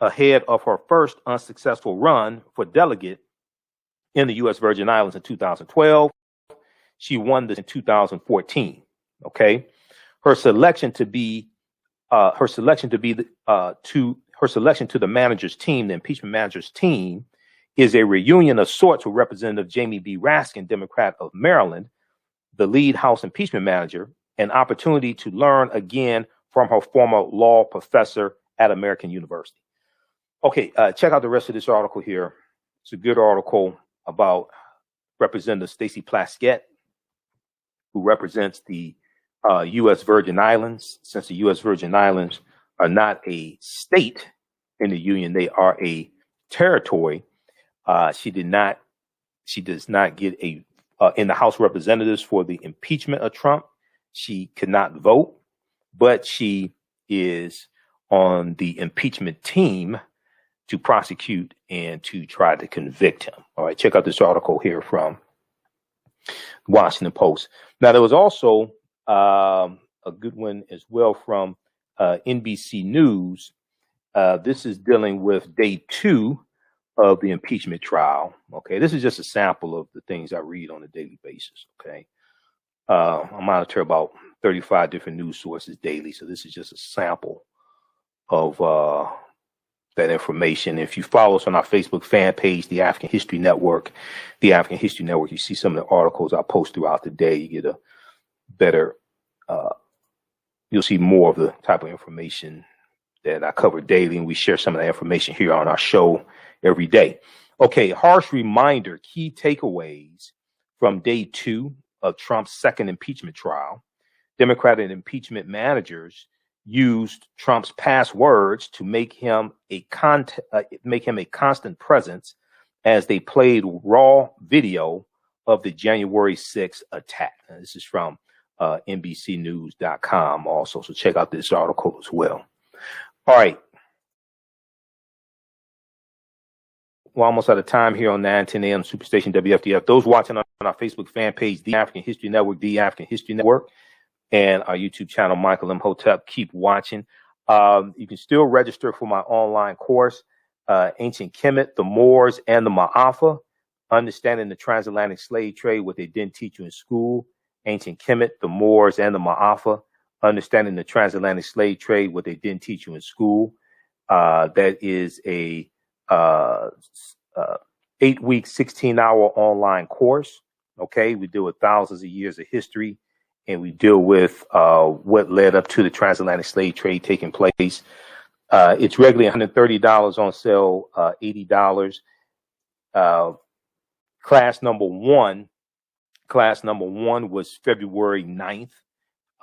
ahead of her first unsuccessful run for delegate in the U.S. Virgin Islands in 2012. She won this in 2014. Okay, her selection to the manager's team, the impeachment manager's team, is a reunion of sorts with Representative Jamie B. Raskin, Democrat of Maryland, the lead House impeachment manager, an opportunity to learn again from her former law professor at American University. Okay, check out the rest of this article here. It's a good article about Representative Stacey Plaskett, who represents the U.S. Virgin Islands. Since the U.S. Virgin Islands are not a state in the Union, they are a territory. She does not get a in the House of Representatives for the impeachment of Trump. She could not vote, but she is on the impeachment team to prosecute and to try to convict him. All right, check out this article here from Washington Post. Now, there was also a good one as well from NBC News. This is dealing with day 2 of the impeachment trial. Okay, this is just a sample of the things I read on a daily basis. Okay, I monitor about 35 different news sources daily, so this is just a sample of that information. If you follow us on our Facebook fan page, the African History Network, you see some of the articles I post throughout the day. You get a better, you'll see more of the type of information that I cover daily, and we share some of that information here on our show every day. Okay, harsh reminder, key takeaways from day 2 of Trump's second impeachment trial. Democratic impeachment managers used Trump's past words to make him a constant presence as they played raw video of the January 6th attack. Now, this is from NBCnews.com also, so check out this article as well. All right. We're almost out of time here on 910 AM Superstation WFDF. Those watching on our Facebook fan page, The African History Network, The African History Network, and our YouTube channel, Michael Imhotep, keep watching. You can still register for my online course, Ancient Kemet, the Moors, and the Maafa, Understanding the Transatlantic Slave Trade, what they didn't teach you in school. Ancient Kemet, the Moors, and the Maafa, Understanding the Transatlantic Slave Trade, what they didn't teach you in school. That is a 8-week, 16-hour online course. Okay, we deal with thousands of years of history, and we deal with what led up to the transatlantic slave trade taking place. It's regularly $130 on sale, $80. Class number one was February 9th,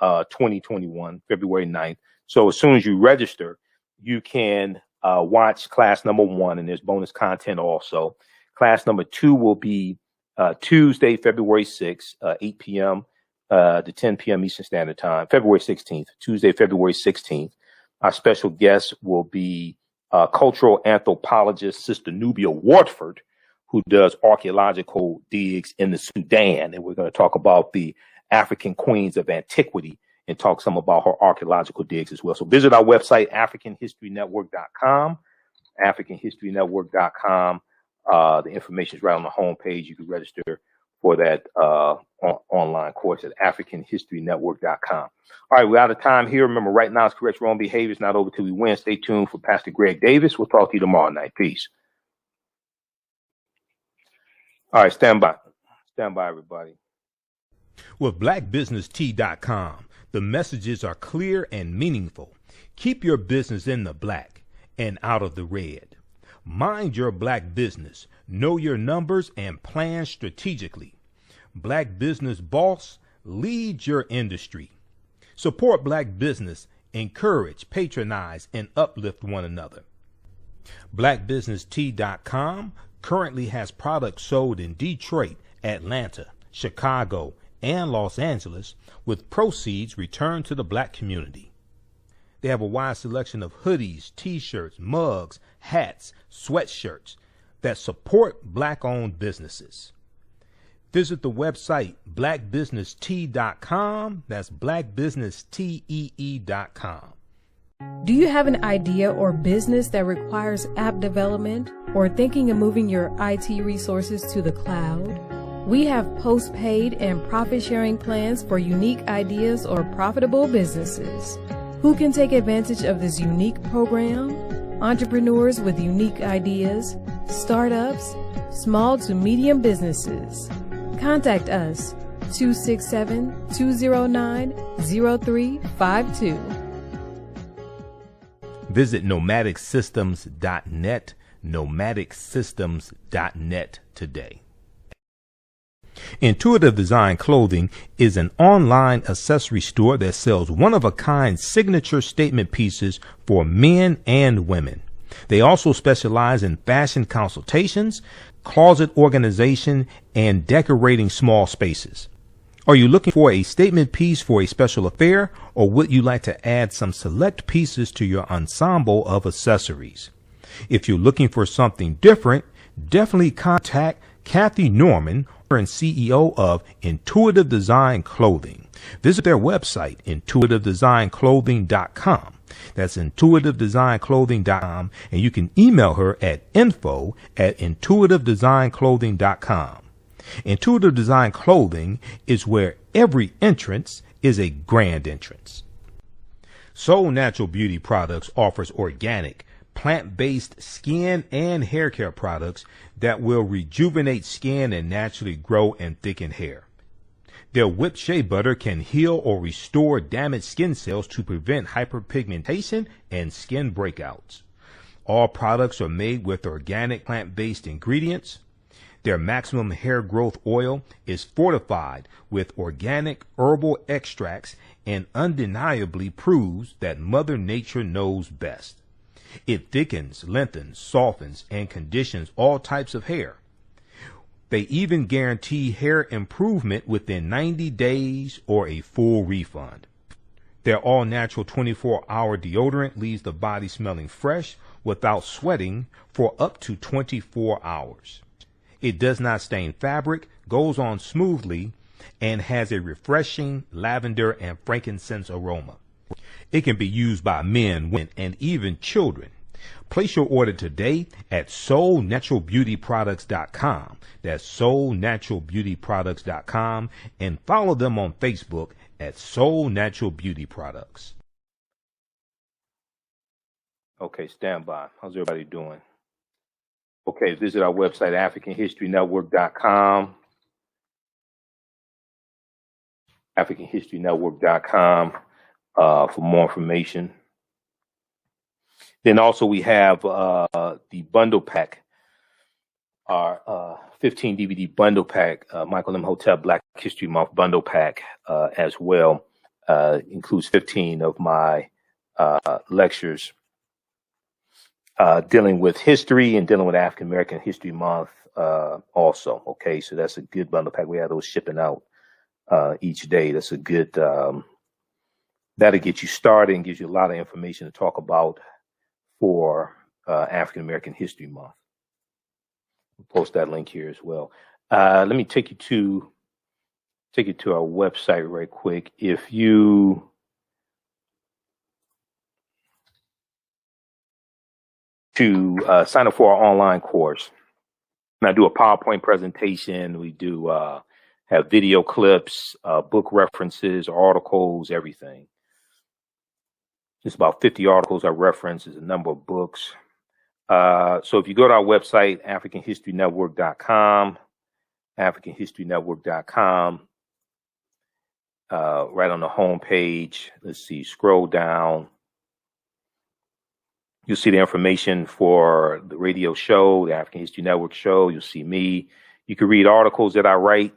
2021, February 9th. So as soon as you register, you can watch class number 1, and there's bonus content also. Class number 2 will be Tuesday, February 6th, 8 p.m. To 10 p.m. Eastern Standard Time, February 16th, Tuesday, February 16th. Our special guest will be cultural anthropologist Sister Nubia Wardford, who does archaeological digs in the Sudan. And we're going to talk about the African queens of antiquity and talk some about her archaeological digs as well. So visit our website, AfricanHistoryNetwork.com, AfricanHistoryNetwork.com. The information is right on the homepage. You can register for that online course at AfricanHistoryNetwork.com. All right, we're out of time here. Remember, right now it's correct wrong behavior. It's not over till we win. Stay tuned for Pastor Greg Davis. We'll talk to you tomorrow night. Peace. All right, stand by. Stand by, everybody. With BlackBusinessTea.com, the messages are clear and meaningful. Keep your business in the black and out of the red. Mind your black business. Know your numbers and plan strategically. Black Business Boss, lead your industry. Support black business, encourage, patronize, and uplift one another. BlackBusinessT.com currently has products sold in Detroit, Atlanta, Chicago, and Los Angeles, with proceeds returned to the black community. They have a wide selection of hoodies, t-shirts, mugs, hats, sweatshirts that support black-owned businesses. Visit the website blackbusinesstee.com. That's blackbusinesstee.com. Do you have an idea or business that requires app development or thinking of moving your IT resources to the cloud? We have post-paid and profit-sharing plans for unique ideas or profitable businesses. Who can take advantage of this unique program? Entrepreneurs with unique ideas, startups, small to medium businesses. Contact us 267-209-0352. Visit nomadicsystems.net, nomadicsystems.net today. Intuitive Design Clothing is an online accessory store that sells one-of-a-kind signature statement pieces for men and women. They also specialize in fashion consultations, closet organization, and decorating small spaces. Are you looking for a statement piece for a special affair, or would you like to add some select pieces to your ensemble of accessories? If you're looking for something different, definitely contact Kathy Norman, and CEO of Intuitive Design Clothing. Visit their website, intuitivedesignClothing.com. That's intuitivedesignClothing.com, and you can email her at info@intuitivedesignClothing.com. Intuitive Design Clothing is where every entrance is a grand entrance. Soul Natural Beauty Products offers organic, plant-based skin and hair care products that will rejuvenate skin and naturally grow and thicken hair. Their whipped shea butter can heal or restore damaged skin cells to prevent hyperpigmentation and skin breakouts. All products are made with organic plant-based ingredients. Their maximum hair growth oil is fortified with organic herbal extracts and undeniably proves that Mother Nature knows best. It thickens, lengthens, softens, and conditions all types of hair. They even guarantee hair improvement within 90 days or a full refund. Their all-natural 24-hour deodorant leaves the body smelling fresh without sweating for up to 24 hours. It does not stain fabric, goes on smoothly, and has a refreshing lavender and frankincense aroma. It can be used by men, women, and even children. Place your order today at soulnaturalbeautyproducts.com. That's soulnaturalbeautyproducts.com, and follow them on Facebook at Soul Natural Beauty Products. Okay, stand by. How's everybody doing? Okay, visit our website, AfricanHistoryNetwork.com. AfricanHistoryNetwork.com for more information. Then also we have the bundle pack, our 15 DVD bundle pack, Michael Imhotep Black History Month bundle pack as well. Includes 15 of my lectures dealing with history and dealing with African American History Month also. Okay, so that's a good bundle pack. We have those shipping out each day. That's a good, that'll get you started and gives you a lot of information to talk about for African American History Month. We'll post that link here as well. Let me take you to our website right quick. If you sign up for our online course, and I do a PowerPoint presentation. We do have video clips, book references, articles, everything. It's about 50 articles I reference. There's a number of books. So if you go to our website, AfricanHistoryNetwork.com, AfricanHistoryNetwork.com, right on the home page, let's see, scroll down. You'll see the information for the radio show, the African History Network show. You'll see me. You can read articles that I write.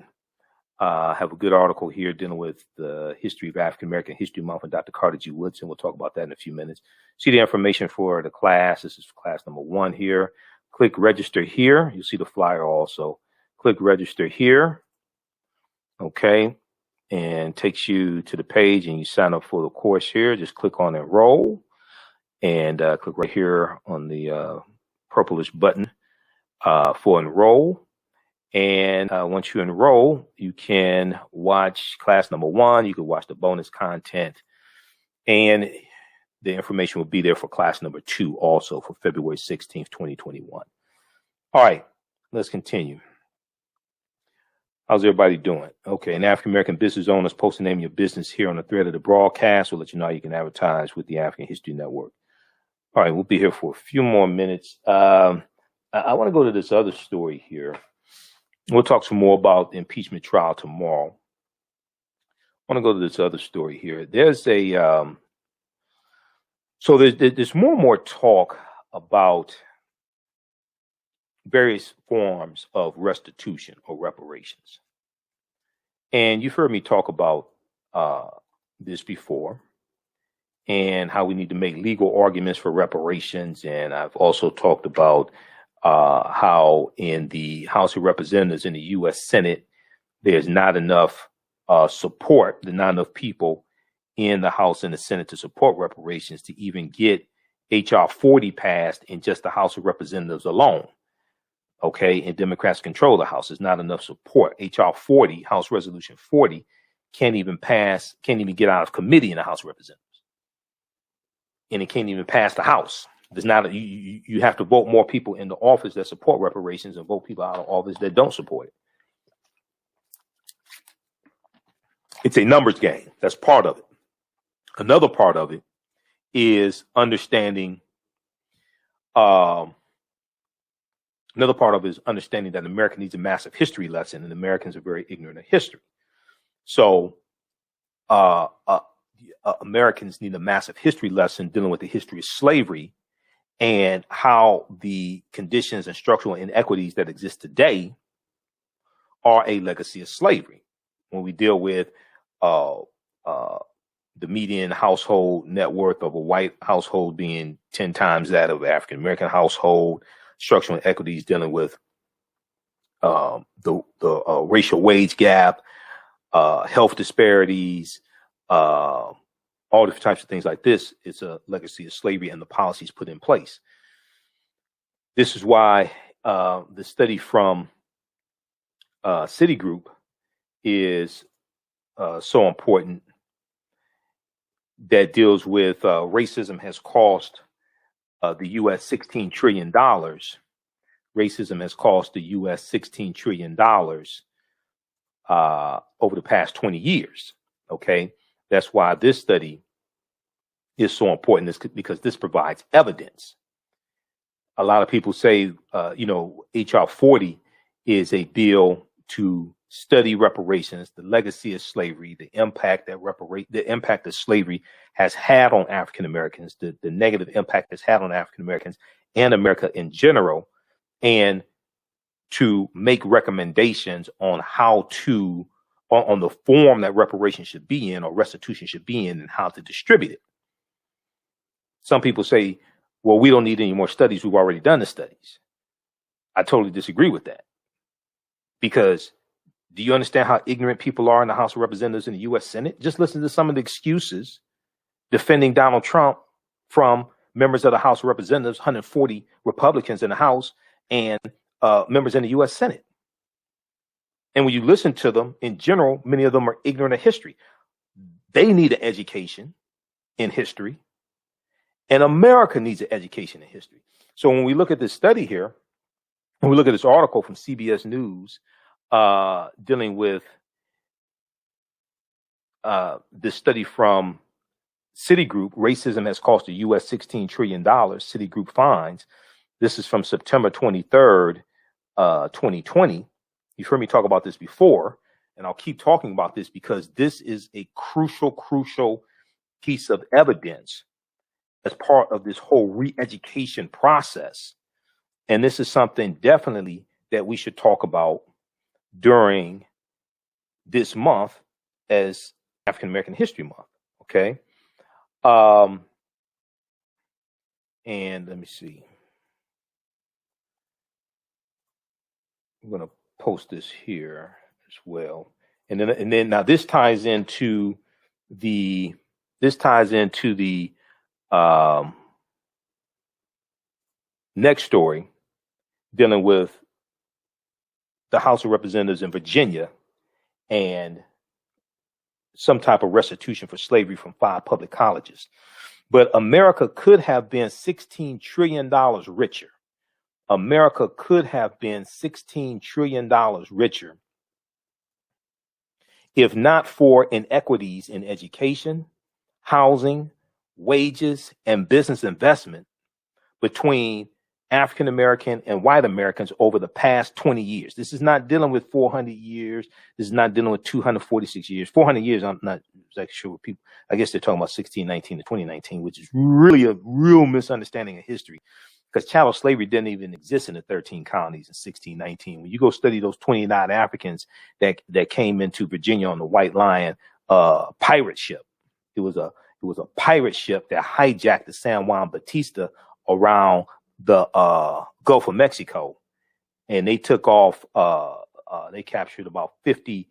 I have a good article here dealing with the history of African American history month from Dr. Carter G. Woodson. We'll talk about that in a few minutes. See the information for the class. This is class number 1 here. Click register here. You'll see the flyer also. Click register here. Okay. And takes you to the page and you sign up for the course here. Just click on enroll and click right here on the purplish button for enroll. And once you enroll, you can watch class number 1. You can watch the bonus content. And the information will be there for class number 2 also for February 16th, 2021. All right, let's continue. How's everybody doing? Okay, and African American business owners, post the name of your business here on the thread of the broadcast. We'll let you know how you can advertise with the African History Network. All right, we'll be here for a few more minutes. I want to go to this other story here. We'll talk some more about the impeachment trial tomorrow. I want to go to this other story here. There's a so there's more and more talk about various forms of restitution or reparations, and you've heard me talk about this before, and how we need to make legal arguments for reparations. And I've also talked about how in the House of Representatives in the U.S. Senate, there's not enough support, there's not enough people in the House and the Senate to support reparations to even get H.R. 40 passed in just the House of Representatives alone. Okay, and Democrats control the House. There's not enough support. H.R. 40, House Resolution 40, can't even pass, can't even get out of committee in the House of Representatives. And it can't even pass the House. There's not you have to vote more people into office that support reparations and vote people out of office that don't support it. It's a numbers game. That's part of it. Another part of it is understanding. Another part of it is understanding that America needs a massive history lesson, and Americans are very ignorant of history. So, Americans need a massive history lesson dealing with the history of slavery and how the conditions and structural inequities that exist today are a legacy of slavery. When we deal with the median household net worth of a white household being 10 times that of an African American household, structural inequities dealing with the racial wage gap, health disparities, all different types of things like this. It's a legacy of slavery and the policies put in place. This is why the study from Citigroup is so important, that deals with racism has cost the U.S. $16 trillion. Racism has cost the U.S. $16 trillion over the past 20 years. Okay. That's why this study is so important, because this provides evidence. A lot of people say, H.R. 40 is a bill to study reparations, the legacy of slavery, the impact that slavery has had on African Americans, the negative impact it's had on African Americans and America in general, and to make recommendations on on the form that reparations should be in, or restitution should be in, and how to distribute it. Some people say, well, we don't need any more studies. We've already done the studies. I totally disagree with that. Because do you understand how ignorant people are in the House of Representatives in the U.S. Senate? Just listen to some of the excuses defending Donald Trump from members of the House of Representatives, 140 Republicans in the House, and members in the U.S. Senate. And when you listen to them, in general, many of them are ignorant of history. They need an education in history, and America needs an education in history. So when we look at this study here, when we look at this article from CBS News dealing with this study from Citigroup, racism has cost the U.S. $16 trillion, Citigroup finds. This is from September 23rd, 2020. You've heard me talk about this before, and I'll keep talking about this because this is a crucial piece of evidence as part of this whole re-education process. And this is something definitely that we should talk about during this month as African American History Month. Okay. And let me see. I'm going to post this here as well. And then now this ties into the next story dealing with the House of Representatives in Virginia and some type of restitution for slavery from 5 public colleges. But America could have been $16 trillion richer. America could have been $16 trillion richer if not for inequities in education, housing, wages, and business investment between African American and white Americans over the past 20 years. This is not dealing with 400 years. This is not dealing with 246 years. 400 years, I'm not exactly sure what people, I guess they're talking about 1619 to 2019, which is really a real misunderstanding of history, because chattel slavery didn't even exist in the 13 colonies in 1619. When you go study those 29 Africans that came into Virginia on the White Lion pirate ship, it was a pirate ship that hijacked the San Juan Bautista around the Gulf of Mexico, and they took off. They captured about 50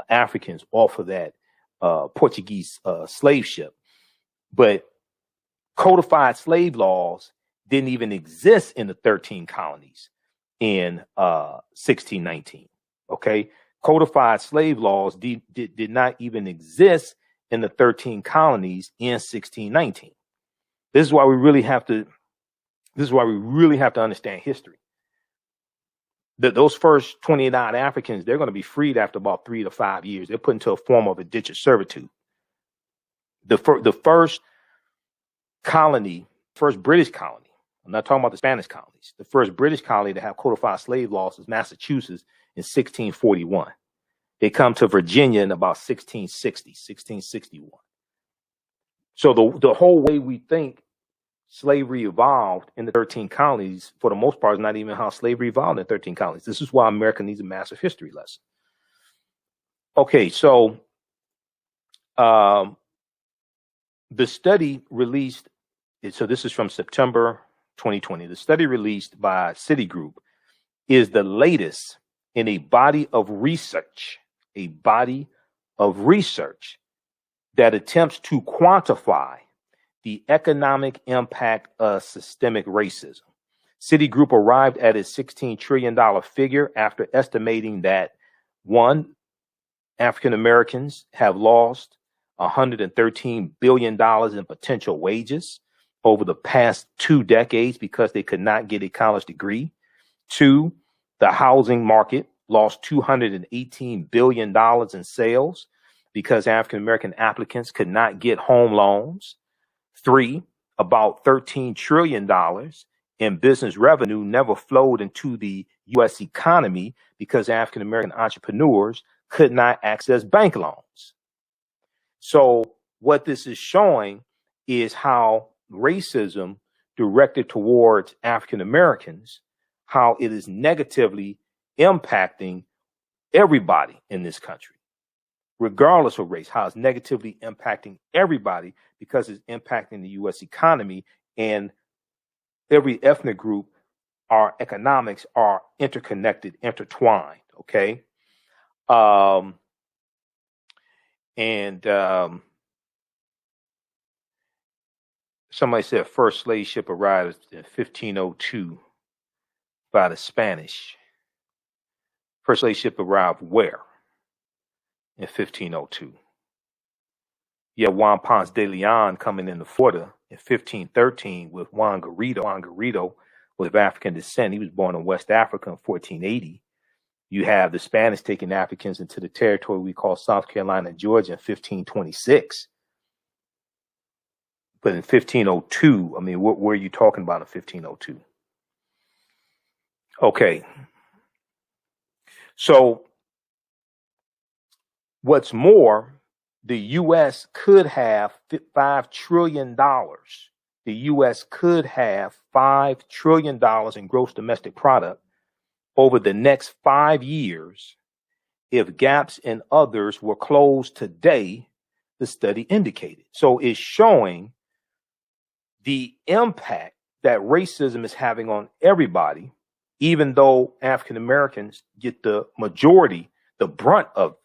Africans off of that Portuguese slave ship. But codified slave laws didn't even exist in the 13 colonies in 1619. Okay, codified slave laws did not even exist in the 13 colonies in 1619. This is why we really have to understand history. Those first 29 Africans, they're going to be freed after about 3 to 5 years. They're put into a form of indentured servitude. The first colony, first British colony, I'm not talking about the Spanish colonies. The first British colony to have codified slave laws was Massachusetts in 1641. They come to Virginia in about 1661. So the whole way we think slavery evolved in the 13 colonies, for the most part, is not even how slavery evolved in the 13 colonies. This is why America needs a massive history lesson. Okay, so the study released, so this is from September 2020. The study released by Citigroup is the latest in a body of research that attempts to quantify the economic impact of systemic racism. Citigroup arrived at its $16 trillion figure after estimating that, 1, African Americans have lost $113 billion in potential wages over the past 2 decades because they could not get a college degree. 2, the housing market lost $218 billion in sales because African American applicants could not get home loans. 3, about $13 trillion in business revenue never flowed into the U.S. economy because African American entrepreneurs could not access bank loans. So what this is showing is how racism directed towards African Americans, how it is negatively impacting everybody in this country, regardless of race, how it's negatively impacting everybody because it's impacting the U.S. economy, and every ethnic group, our economics are interconnected, intertwined. Okay. Somebody said first slave ship arrived in 1502 by the Spanish. First slave ship arrived where? In 1502. You have Juan Ponce de Leon coming into Florida in 1513 with Juan Garrido. Juan Garrido was of African descent. He was born in West Africa in 1480. You have the Spanish taking Africans into the territory we call South Carolina and Georgia in 1526. But in 1502, I mean, what are you talking about in 1502? Okay. So what's more, the U.S. could have $5 trillion. The U.S. could have $5 trillion in gross domestic product over the next 5 years if gaps in others were closed today, the study indicated. So it's showing the impact that racism is having on everybody, even though African Americans get the majority, the brunt of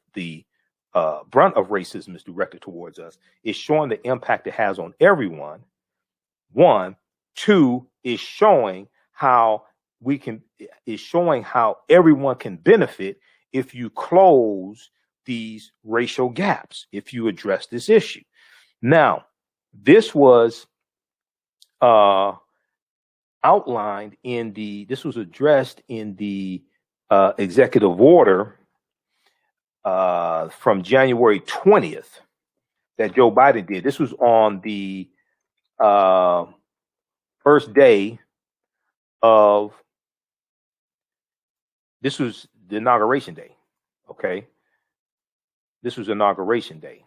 racism is directed towards us. It's showing the impact it has on everyone. One, two, is showing how everyone can benefit if you close these racial gaps, if you address this issue. Now, this was addressed in the executive order from January 20th that Joe Biden did. This was on the first day of, this was the inauguration day, okay? This was inauguration day.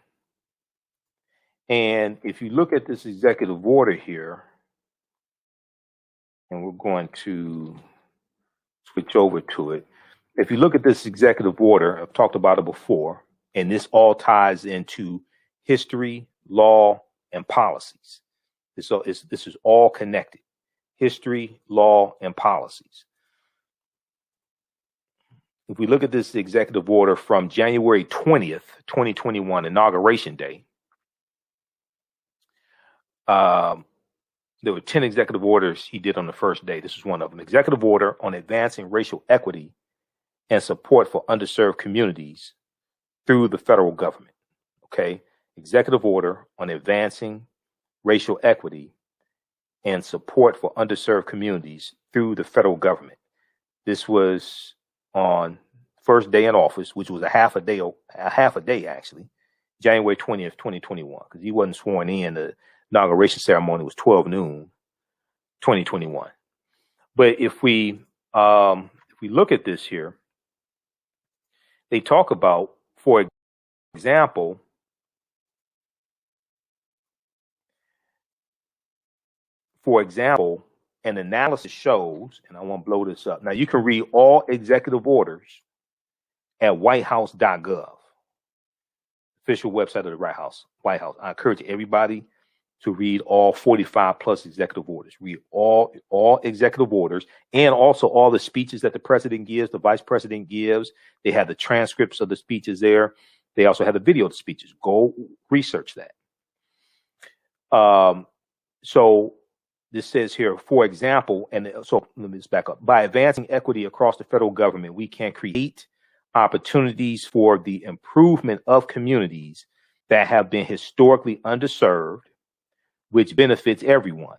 And if you look at this executive order here, and we're going to switch over to it. If you look at this executive order, I've talked about it before, and this all ties into history, law, and policies. This is all connected. History, law, and policies. If we look at this executive order from January 20th, 2021, inauguration day, there were 10 executive orders he did on the first day. This is one of them. Executive order on advancing racial equity and support for underserved communities through the federal government. Okay. Executive order on advancing racial equity and support for underserved communities through the federal government. This was on first day in office, which was a half a day actually, January 20th, 2021, because he wasn't sworn in. The inauguration ceremony was 12 noon, 2021. But if we look at this here, they talk about, for example, an analysis shows, and I want to blow this up. Now, you can read all executive orders at whitehouse.gov, official website of the White House. I encourage everybody to read all 45 plus executive orders. Read all executive orders, and also all the speeches that the president gives, the vice president gives. They have the transcripts of the speeches there. They also have the video of the speeches. Go research that. So this says here, for example, and so let me just back up. By advancing equity across the federal government, we can create opportunities for the improvement of communities that have been historically underserved, which benefits everyone.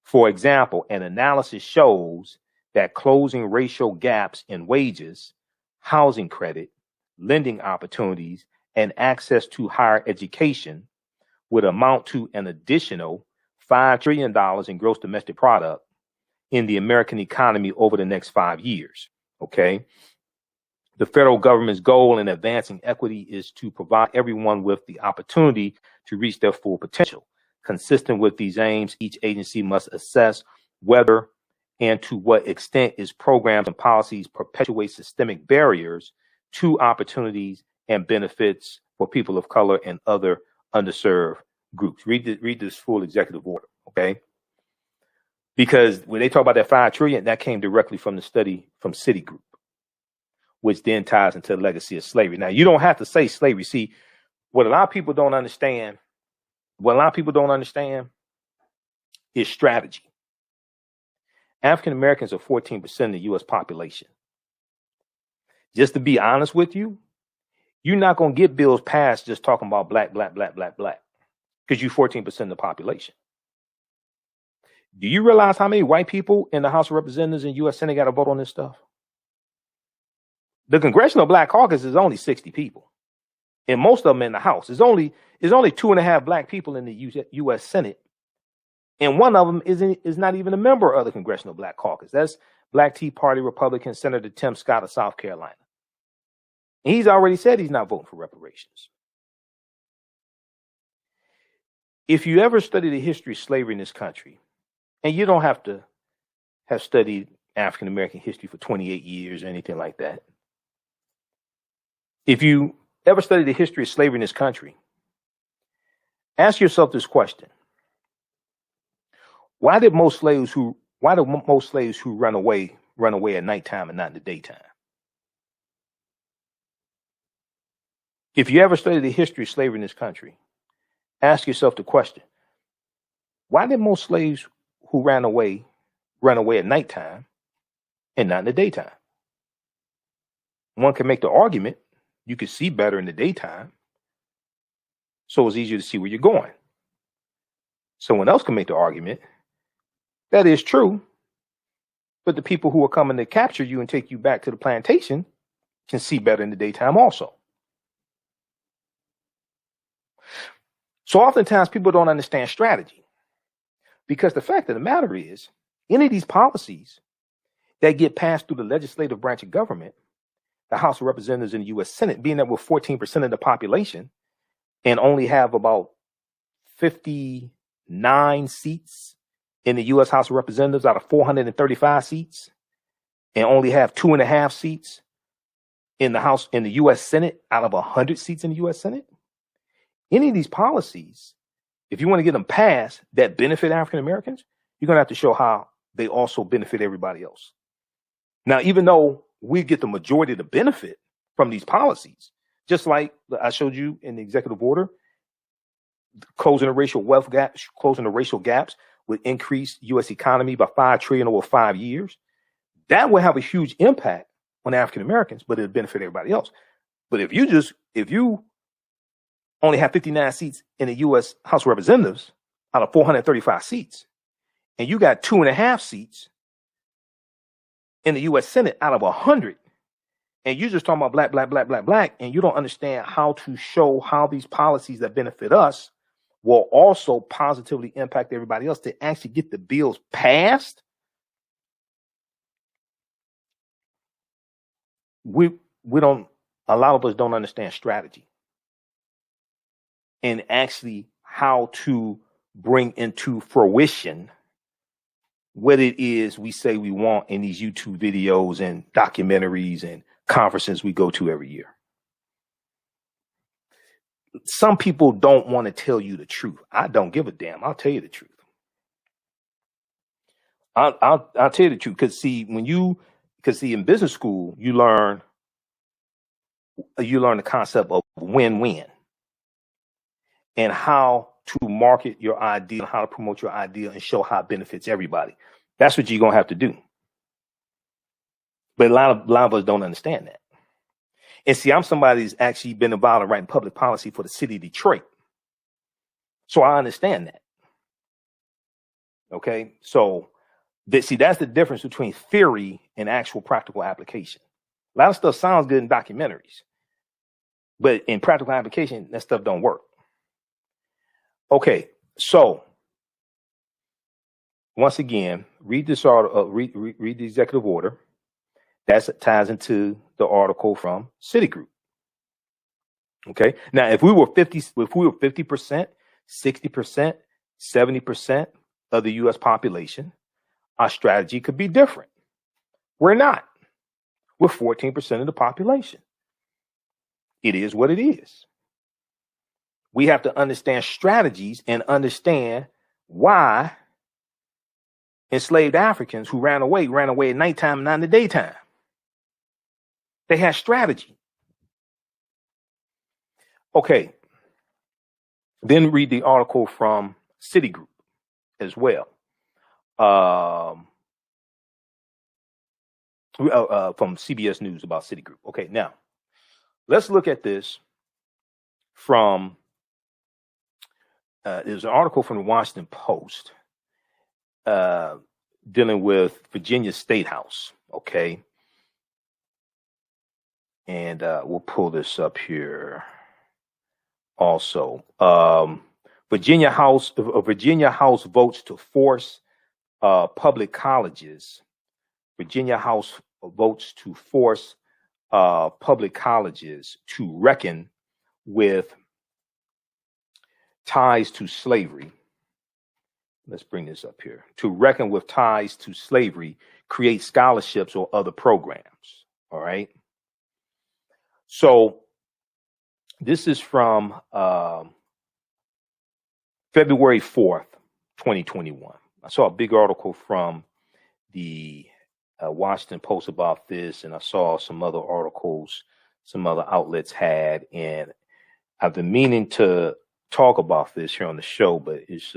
For example, an analysis shows that closing racial gaps in wages, housing credit, lending opportunities, and access to higher education would amount to an additional $5 trillion in gross domestic product in the American economy over the next 5 years. Okay. The federal government's goal in advancing equity is to provide everyone with the opportunity to reach their full potential. Consistent with these aims, each agency must assess whether and to what extent its programs and policies perpetuate systemic barriers to opportunities and benefits for people of color and other underserved groups. Read this full executive order, okay? Because when they talk about that $5 trillion, that came directly from the study from Citigroup, which then ties into the legacy of slavery. Now, you don't have to say slavery. See, what a lot of people don't understand is strategy. African Americans are 14% of the U.S. population. Just to be honest with you, you're not going to get bills passed just talking about black, because you're 14% of the population. Do you realize how many white people in the House of Representatives and U.S. Senate got to vote on this stuff? The Congressional Black Caucus is only 60 people, and most of them in the House. There's only 2.5 black people in the U.S. Senate, and one of them is not even a member of the Congressional Black Caucus. That's Black Tea Party Republican Senator Tim Scott of South Carolina. And he's already said he's not voting for reparations. If you ever study the history of slavery in this country, and you don't have to have studied African American history for 28 years or anything like that. If you ever study the history of slavery in this country, ask yourself this question. Why did most slaves who run away at nighttime and not in the daytime? If you ever study the history of slavery in this country, ask yourself the question. Why did most slaves who run away at nighttime and not in the daytime? One can make the argument you could see better in the daytime, so it's easier to see where you're going. Someone else can make the argument that is true, but the people who are coming to capture you and take you back to the plantation can see better in the daytime also. So oftentimes people don't understand strategy, because the fact of the matter is, any of these policies that get passed through the legislative branch of government, the House of Representatives and the U.S. Senate, being that we're 14% of the population and only have about 59 seats in the U.S. House of Representatives out of 435 seats, and only have 2.5 seats in the U.S. Senate out of 100 seats in the U.S. Senate. Any of these policies, if you want to get them passed that benefit African Americans, you're going to have to show how they also benefit everybody else. Now, even though we get the majority of the benefit from these policies, just like I showed you in the executive order, closing the racial wealth gaps, closing the racial gaps would increase U.S. economy by $5 trillion over 5 years. That will have a huge impact on African Americans, but it'll benefit everybody else. But if you only have 59 seats in the U.S. House of Representatives out of 435 seats, and you got 2.5 seats in the U.S. Senate out of 100, and you're just talking about black, and you don't understand how to show how these policies that benefit us will also positively impact everybody else to actually get the bills passed, a lot of us don't understand strategy and actually how to bring into fruition what it is we say we want in these YouTube videos and documentaries and conferences we go to every year. Some people don't want to tell you the truth. I don't give a damn. I'll tell you the truth. I'll tell you the truth. Because in business school you learn the concept of win-win and how to market your idea, how to promote your idea, and show how it benefits everybody. That's what you're gonna have to do. But a lot of us don't understand that. And see, I'm somebody who's actually been involved in writing public policy for the city of Detroit. So I understand that. Okay. So that's the difference between theory and actual practical application. A lot of stuff sounds good in documentaries, but in practical application, that stuff don't work. Okay. So once again, read this article, read the executive order. That ties into the article from Citigroup. Okay. Now, if we were 50%, 60%, 70% of the U.S. population, our strategy could be different. We're not. We're 14% of the population. It is what it is. We have to understand strategies and understand why enslaved Africans who ran away at nighttime and not in the daytime. They had strategy. Okay. Then read the article from Citigroup as well. From CBS News about Citigroup. Okay, now let's look at this from there's an article from the Washington Post dealing with Virginia State House. Okay. And we'll pull this up here also. Virginia House votes to force public colleges. Virginia House votes to force public colleges to reckon with ties to slavery. Let's bring this up here. To reckon with ties to slavery, create scholarships or other programs. All right. So this is from February 4th, 2021. I saw a big article from the Washington Post about this, and I saw some other articles some other outlets had, and I've been meaning to talk about this here on the show, but it's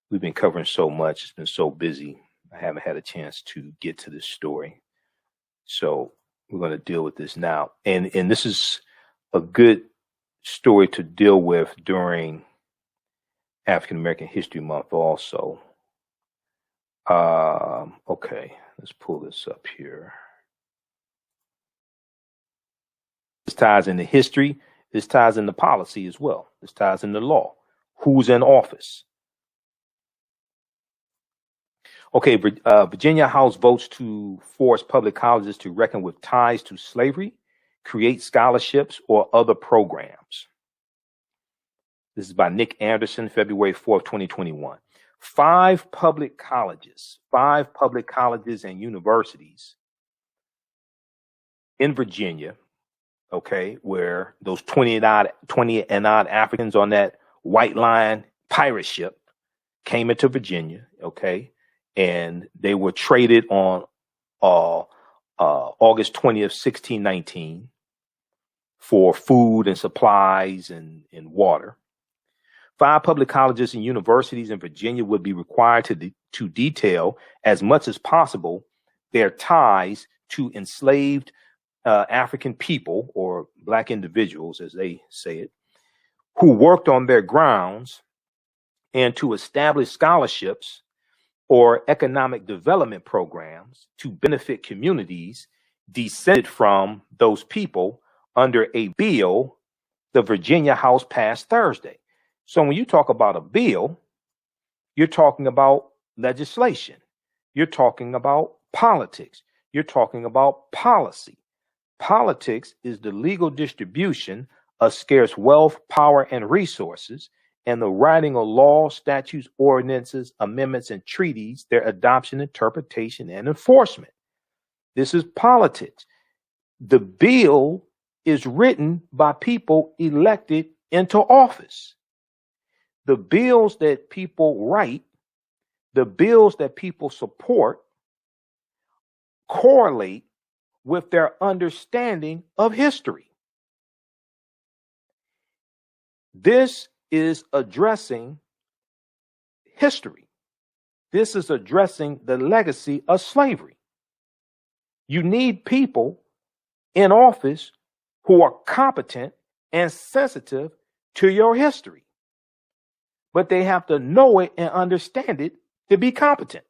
we've been covering so much. It's been so busy. I haven't had a chance to get to this story. So we're going to deal with this now. And this is a good story to deal with during African American History Month also. Okay, let's pull this up here. This ties into history. This ties into policy as well. This ties into law. Who's in office? Okay, Virginia House votes to force public colleges to reckon with ties to slavery, create scholarships or other programs. This is by Nick Anderson, February 4th, 2021. Five public colleges and universities in Virginia, okay, where those 20 and odd Africans on that White Line pirate ship came into Virginia, okay, and they were traded on August 20th, 1619 for food and supplies and water. 5 public colleges and universities in Virginia would be required to detail as much as possible their ties to enslaved African people, or Black individuals, as they say it, who worked on their grounds, and to establish scholarships or economic development programs to benefit communities descended from those people under a bill the Virginia House passed Thursday. So when you talk about a bill, you're talking about legislation. You're talking about politics. You're talking about policy. Politics is the legal distribution of scarce wealth, power, and resources, and the writing of laws, statutes, ordinances, amendments, and treaties, their adoption, interpretation, and enforcement. This is politics. The bill is written by people elected into office. The bills that people write, the bills that people support, correlate with their understanding of history. This is addressing history. This is addressing the legacy of slavery. You need people in office who are competent and sensitive to your history, but they have to know it and understand it to be competent.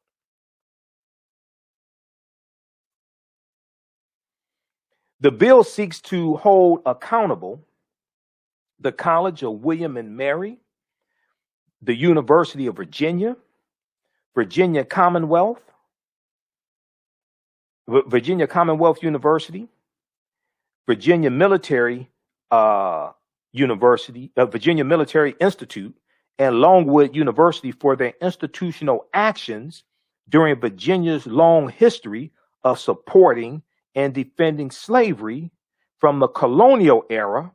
The bill seeks to hold accountable the College of William and Mary, the University of Virginia, Virginia Commonwealth University, Virginia Military University, Virginia Military Institute, and Longwood University for their institutional actions during Virginia's long history of supporting and defending slavery from the colonial era,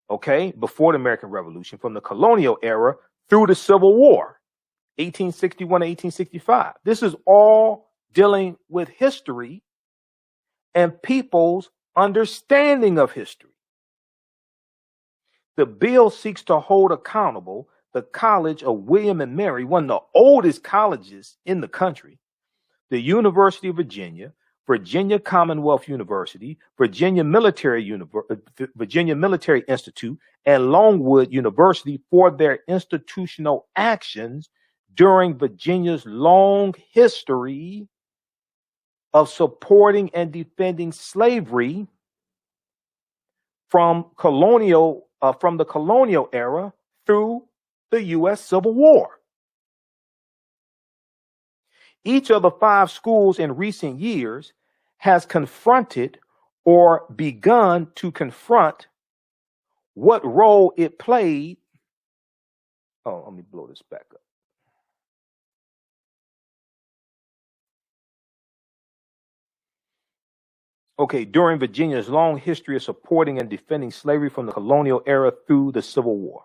okay, before the American Revolution, from the colonial era through the Civil War, 1861 to 1865. This is all dealing with history and people's understanding of history. The bill seeks to hold accountable the College of William and Mary, one of the oldest colleges in the country, the University of Virginia, Virginia Commonwealth University, Virginia Military Institute, and Longwood University for their institutional actions during Virginia's long history of supporting and defending slavery from the colonial era through the U.S. Civil War. Each of the 5 schools in recent years has confronted or begun to confront what role it played Oh, let me blow this back up. Okay, during Virginia's long history of supporting and defending slavery from the colonial era through the Civil War.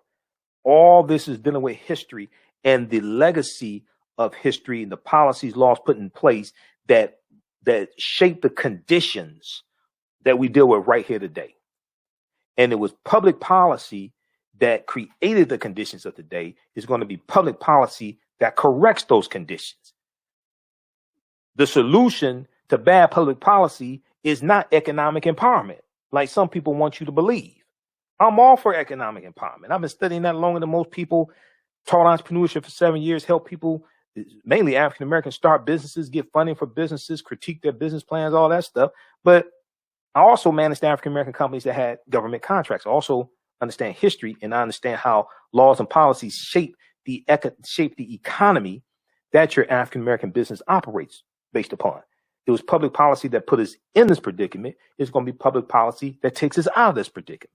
All this is dealing with history and the legacy of history and the policies, laws put in place that shape the conditions that we deal with right here today. And it was public policy that created the conditions of today. Is going to be public policy that corrects those conditions. The solution to bad public policy is not economic empowerment, like some people want you to believe. I'm all for economic empowerment. I've been studying that longer than most people, taught entrepreneurship for 7 years, help people, mainly African Americans, start businesses, get funding for businesses, critique their business plans, all that stuff. But I also managed African American companies that had government contracts. I also understand history, and I understand how laws and policies shape the economy that your African American business operates based upon. It was public policy that put us in this predicament. It's going to be public policy that takes us out of this predicament.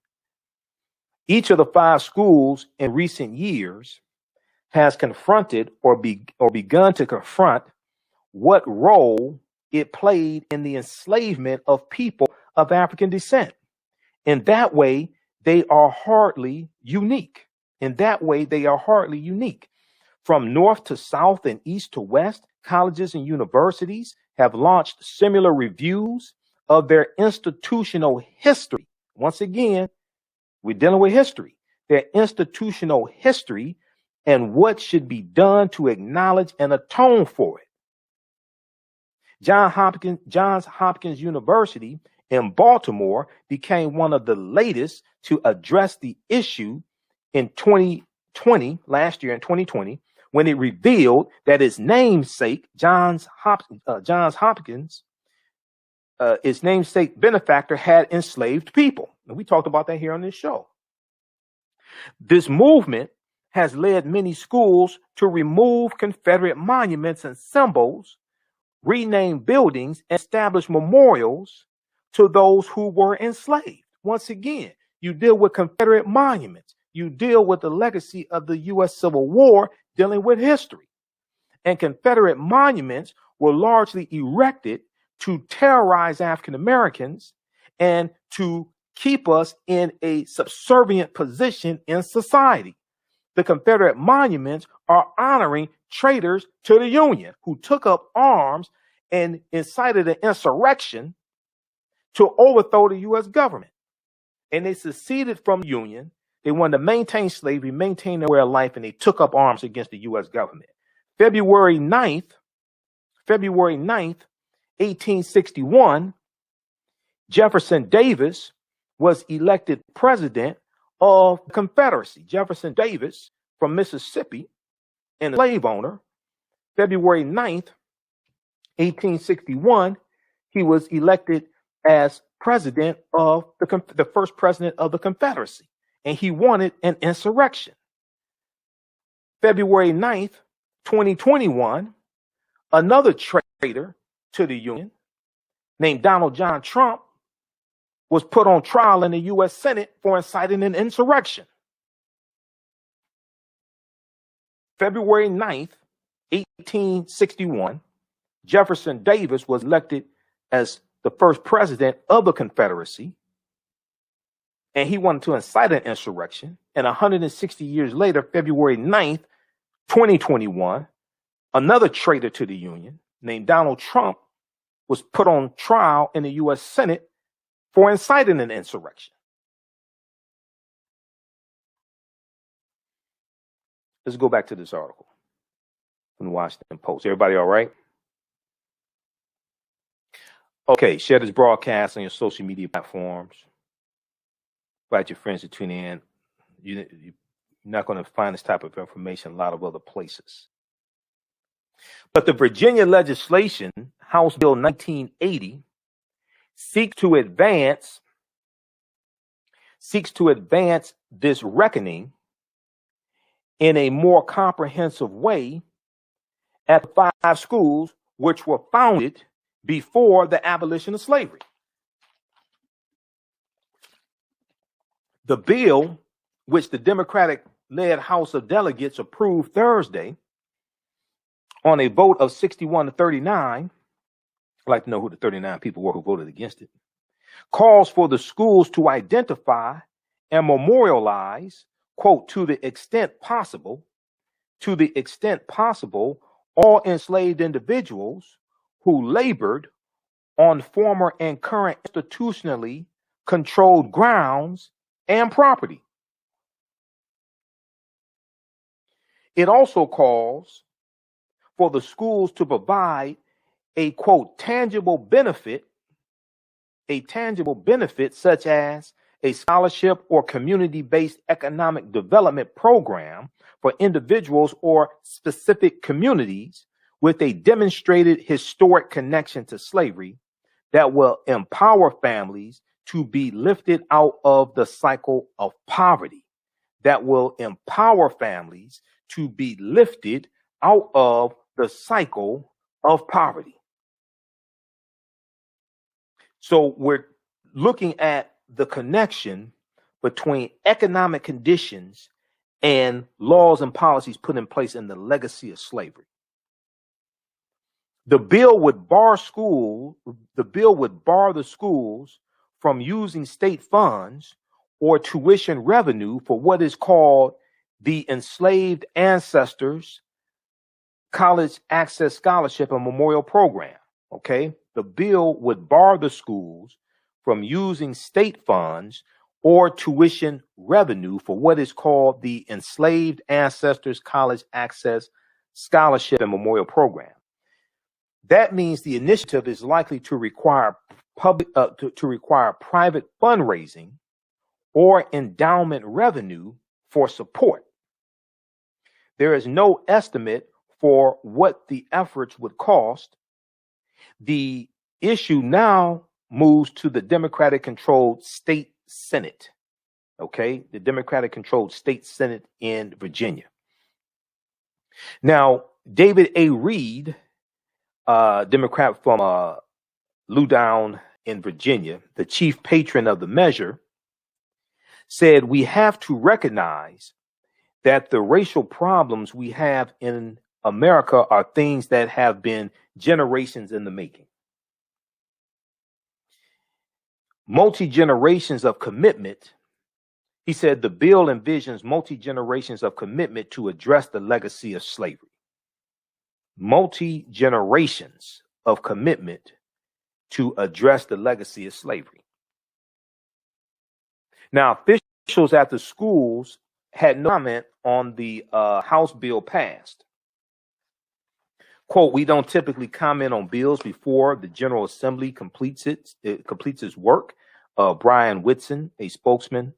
Each of the 5 schools in recent years has confronted or begun to confront what role it played in the enslavement of people of African descent. In that way, they are hardly unique. From north to south and east to west, colleges and universities have launched similar reviews of their institutional history. Once again, we're dealing with history, their institutional history, and what should be done to acknowledge and atone for it. Johns Hopkins University in Baltimore became one of the latest to address the issue in 2020, last year in 2020, when it revealed that its namesake, Johns Hopkins, its namesake benefactor had enslaved people. And we talked about that here on this show. This movement has led many schools to remove Confederate monuments and symbols, rename buildings, and establish memorials to those who were enslaved. Once again, you deal with Confederate monuments. You deal with the legacy of the U.S. Civil War, dealing with history. And Confederate monuments were largely erected to terrorize African Americans and to keep us in a subservient position in society. The Confederate monuments are honoring traitors to the Union who took up arms and incited an insurrection to overthrow the U.S. government. And they seceded from the Union. They wanted to maintain slavery, maintain their way of life, and they took up arms against the U.S. government. February 9th, 1861, Jefferson Davis was elected president of the Confederacy. Jefferson Davis from Mississippi, and a slave owner. February 9th, 1861, he was elected as president of the first president of the Confederacy, and he wanted an insurrection. February 9th, 2021, another traitor to the Union named Donald John Trump was put on trial in the U.S. Senate for inciting an insurrection. February 9th, 1861, Jefferson Davis was elected as the first president of the Confederacy, and he wanted to incite an insurrection. And 160 years later, February 9th, 2021, another traitor to the Union named Donald Trump was put on trial in the U.S. Senate for inciting an insurrection. Let's go back to this article from the Washington Post. Everybody all right? Okay, share this broadcast on your social media platforms. Invite your friends to tune in. You're not going to find this type of information in a lot of other places. But the Virginia legislation, House Bill 1980, seeks to advance this reckoning in a more comprehensive way at 5 schools which were founded before the abolition of slavery. The bill, which the Democratic led House of Delegates approved Thursday on a vote of 61 to 39. I'd like to know who the 39 people were who voted against it. Calls for the schools to identify and memorialize, quote, to the extent possible, all enslaved individuals who labored on former and current institutionally controlled grounds and property. It also calls for the schools to provide a, quote, tangible benefit such as a scholarship or community-based economic development program for individuals or specific communities with a demonstrated historic connection to slavery that will empower families to be lifted out of the cycle of poverty, that will empower families to be lifted out of the cycle of poverty. So we're looking at the connection between economic conditions and laws and policies put in place in the legacy of slavery. The bill would bar the schools from using state funds or tuition revenue for what is called the Enslaved Ancestors College Access Scholarship and Memorial Program. Okay, the bill would bar the schools from using state funds or tuition revenue for what is called the Enslaved Ancestors College Access Scholarship and Memorial Program. That means the initiative is likely to require private fundraising or endowment revenue for support. There is no estimate for what the efforts would cost. The issue now moves to the Democratic-controlled state Senate. Okay, the Democratic-controlled state Senate in Virginia. Now, David A. Reed, Democrat from Loudoun in Virginia, the chief patron of the measure, said, "We have to recognize that the racial problems we have in America are things that have been generations in the making. Multi-generations of commitment," he said, "the bill envisions multi-generations of commitment to address the legacy of slavery." Multi-generations of commitment to address the legacy of slavery. Now, officials at the schools had no comment on the House bill passed. Quote, "We don't typically comment on bills before the General Assembly completes its work," Brian Woodson, a spokesman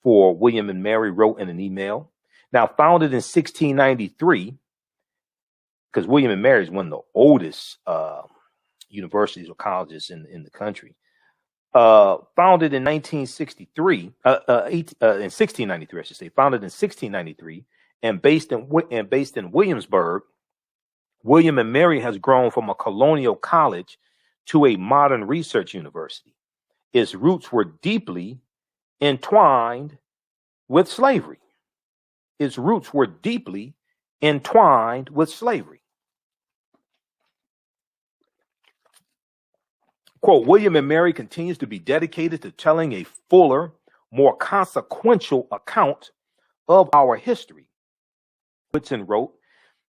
for William and Mary, wrote in an email. Now, founded in 1693, because William and Mary is one of the oldest universities or colleges in the country, founded in 1693, I should say, founded in 1693, and based in Williamsburg. William and Mary has grown from a colonial college to a modern research university. Its roots were deeply entwined with slavery. Its roots were deeply entwined with slavery. Quote, "William and Mary continues to be dedicated to telling a fuller, more consequential account of our history," Woodson wrote.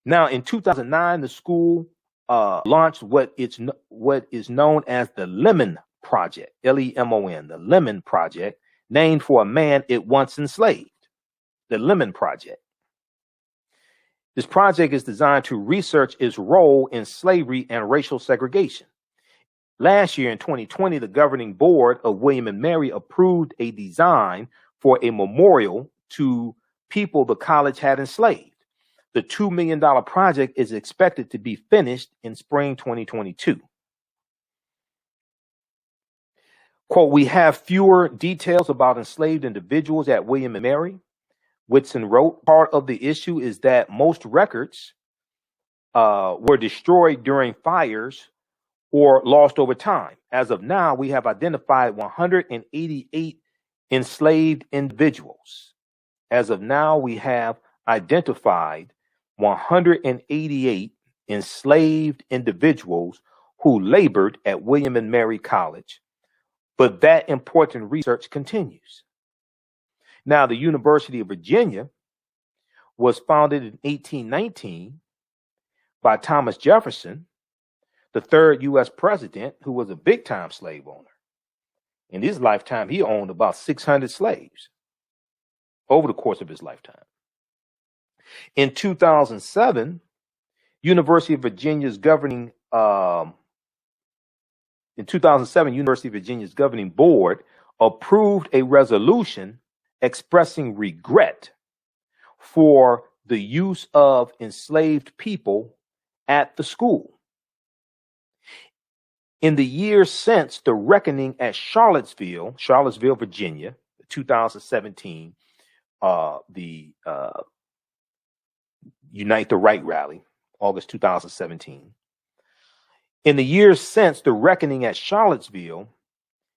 Now, in 2009, the school launched what is known as the Lemon Project, Lemon, the Lemon Project, named for a man it once enslaved, the Lemon Project. This project is designed to research its role in slavery and racial segregation. Last year, in 2020, the governing board of William and Mary approved a design for a memorial to people the college had enslaved. The $2 million project is expected to be finished in spring 2022. Quote, "We have fewer details about enslaved individuals at William and Mary," Woodson wrote. "Part of the issue is that most records were destroyed during fires or lost over time. As of now, we have identified 188 enslaved individuals as of now, we have identified 188 enslaved individuals who labored at William and Mary College, but that important research continues. Now, the University of Virginia was founded in 1819 by Thomas Jefferson, the third U.S. president, who was a big-time slave owner. In his lifetime, he owned about 600 slaves over the course of his lifetime. In 2007, University of Virginia's governing board approved a resolution expressing regret for the use of enslaved people at the school. In the years since the reckoning at Charlottesville, Virginia, 2017, the Unite the Right rally, August 2017. In the years since, the reckoning at Charlottesville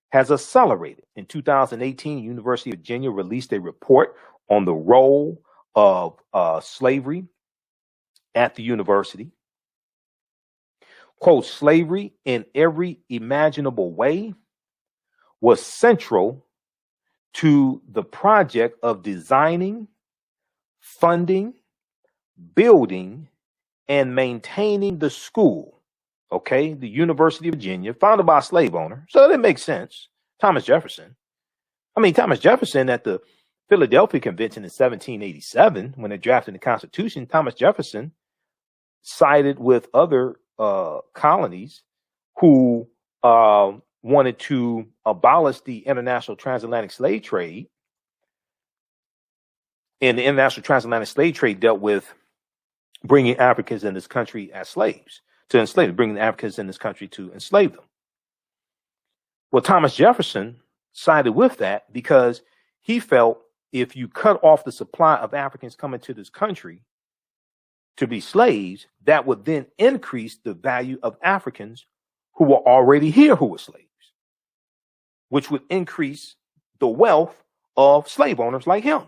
has accelerated. In 2018, University of Virginia released a report on the role of slavery at the university. Quote, slavery in every imaginable way was central to the project of designing, funding, building, and maintaining the school. Okay, the University of Virginia, founded by a slave owner. So that makes sense. Thomas Jefferson at the Philadelphia Convention in 1787, when they drafted the Constitution, Thomas Jefferson sided with other colonies who wanted to abolish the international transatlantic slave trade. And the international transatlantic slave trade dealt with bringing Africans in this country as slaves, to enslave them, bringing the Africans in this country to enslave them. Well, Thomas Jefferson sided with that because he felt if you cut off the supply of Africans coming to this country to be slaves, that would then increase the value of Africans who were already here who were slaves, which would increase the wealth of slave owners like him.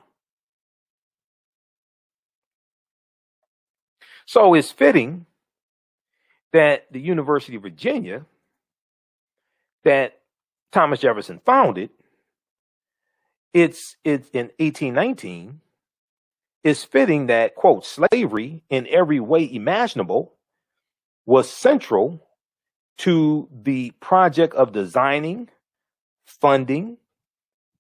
So it's fitting that the University of Virginia that Thomas Jefferson founded, it's in 1819, it's fitting that, quote, slavery in every way imaginable was central to the project of designing, funding,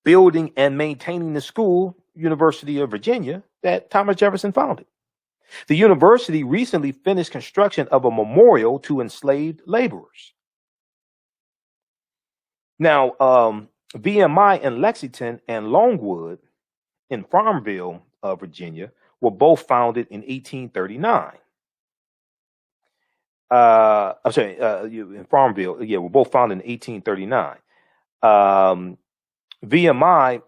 building, and maintaining the school, University of Virginia, that Thomas Jefferson founded. The university recently finished construction of a memorial to enslaved laborers. Now, VMI in Lexington and Longwood in Farmville, Virginia, were both founded in 1839. In Farmville, were both founded in 1839. VMI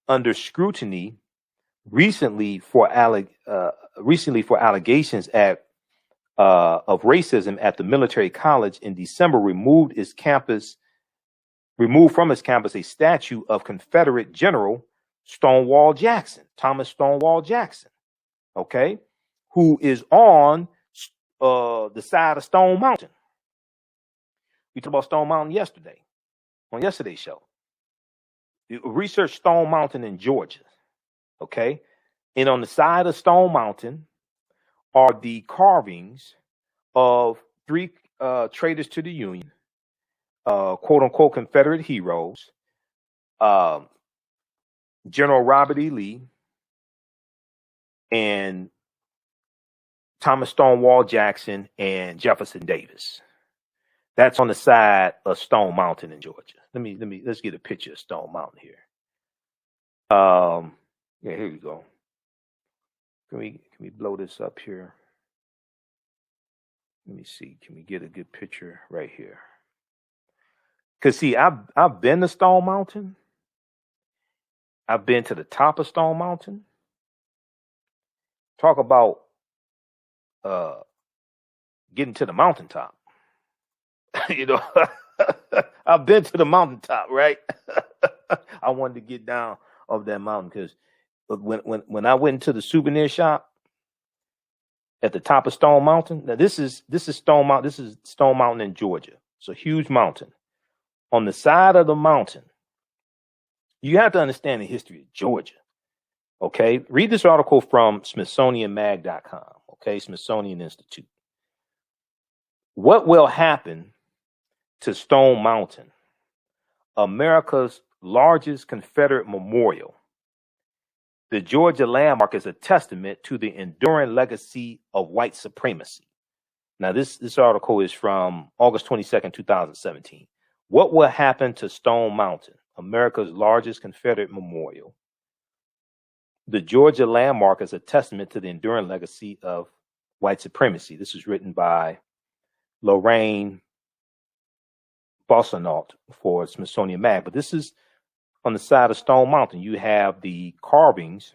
under scrutiny recently for allegations of racism at the military college in December removed from its campus a statue of Confederate General Stonewall Jackson, Thomas Stonewall Jackson, okay, who is on the side of Stone Mountain. We talked about Stone Mountain yesterday, on yesterday's show. Research Stone Mountain in Georgia, okay? And on the side of Stone Mountain are the carvings of three traitors to the Union, quote-unquote Confederate heroes, General Robert E. Lee and Thomas Stonewall Jackson and Jefferson Davis. That's on the side of Stone Mountain in Georgia. Let's get a picture of Stone Mountain here. Here we go. Can we blow this up here? Let me see. Can we get a good picture right here? Cause see, I've been to Stone Mountain. I've been to the top of Stone Mountain. Talk about getting to the mountaintop. You know, I've been to the mountaintop, right? I wanted to get down off that mountain because when I went into the souvenir shop at the top of Stone Mountain. Now this is Stone Mountain. This is Stone Mountain in Georgia. It's a huge mountain. On the side of the mountain, you have to understand the history of Georgia. Okay, read this article from SmithsonianMag.com. Okay, Smithsonian Institute. What will happen to Stone Mountain, America's largest Confederate memorial? The Georgia landmark is a testament to the enduring legacy of white supremacy. Now, this article is from August 22nd, 2017. What will happen to Stone Mountain, America's largest Confederate memorial? The Georgia landmark is a testament to the enduring legacy of white supremacy. This is written by Lorraine Bossanault for Smithsonian Mag. But this is on the side of Stone Mountain. You have the carvings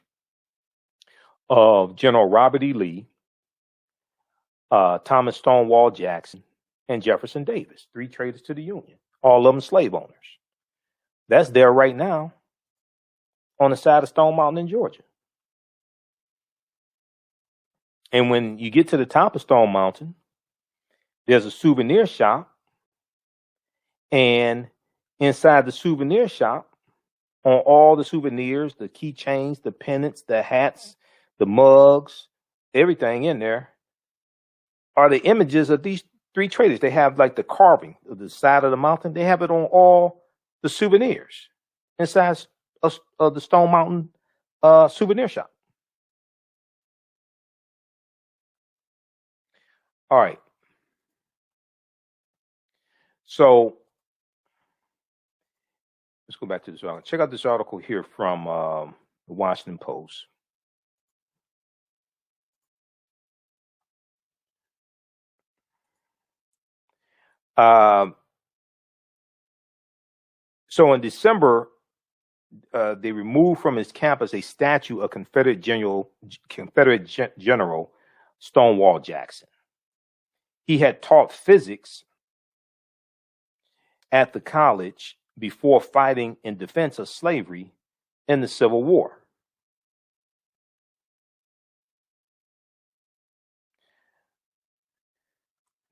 of General Robert E. Lee, Thomas Stonewall Jackson, and Jefferson Davis, 3 traitors to the Union, all of them slave owners. That's there right now on the side of Stone Mountain in Georgia. And when you get to the top of Stone Mountain, there's a souvenir shop. And inside the souvenir shop, on all the souvenirs, the keychains, the pennants, the hats, the mugs, everything in there are the images of these 3 traitors. They have like the carving of the side of the mountain. They have it on all the souvenirs inside of the Stone Mountain souvenir shop. All right. So let's go back to this article. Check out this article here from the Washington Post. So in December, they removed from his campus a statue of Confederate General Stonewall Jackson. He had taught physics at the college before fighting in defense of slavery in the Civil War.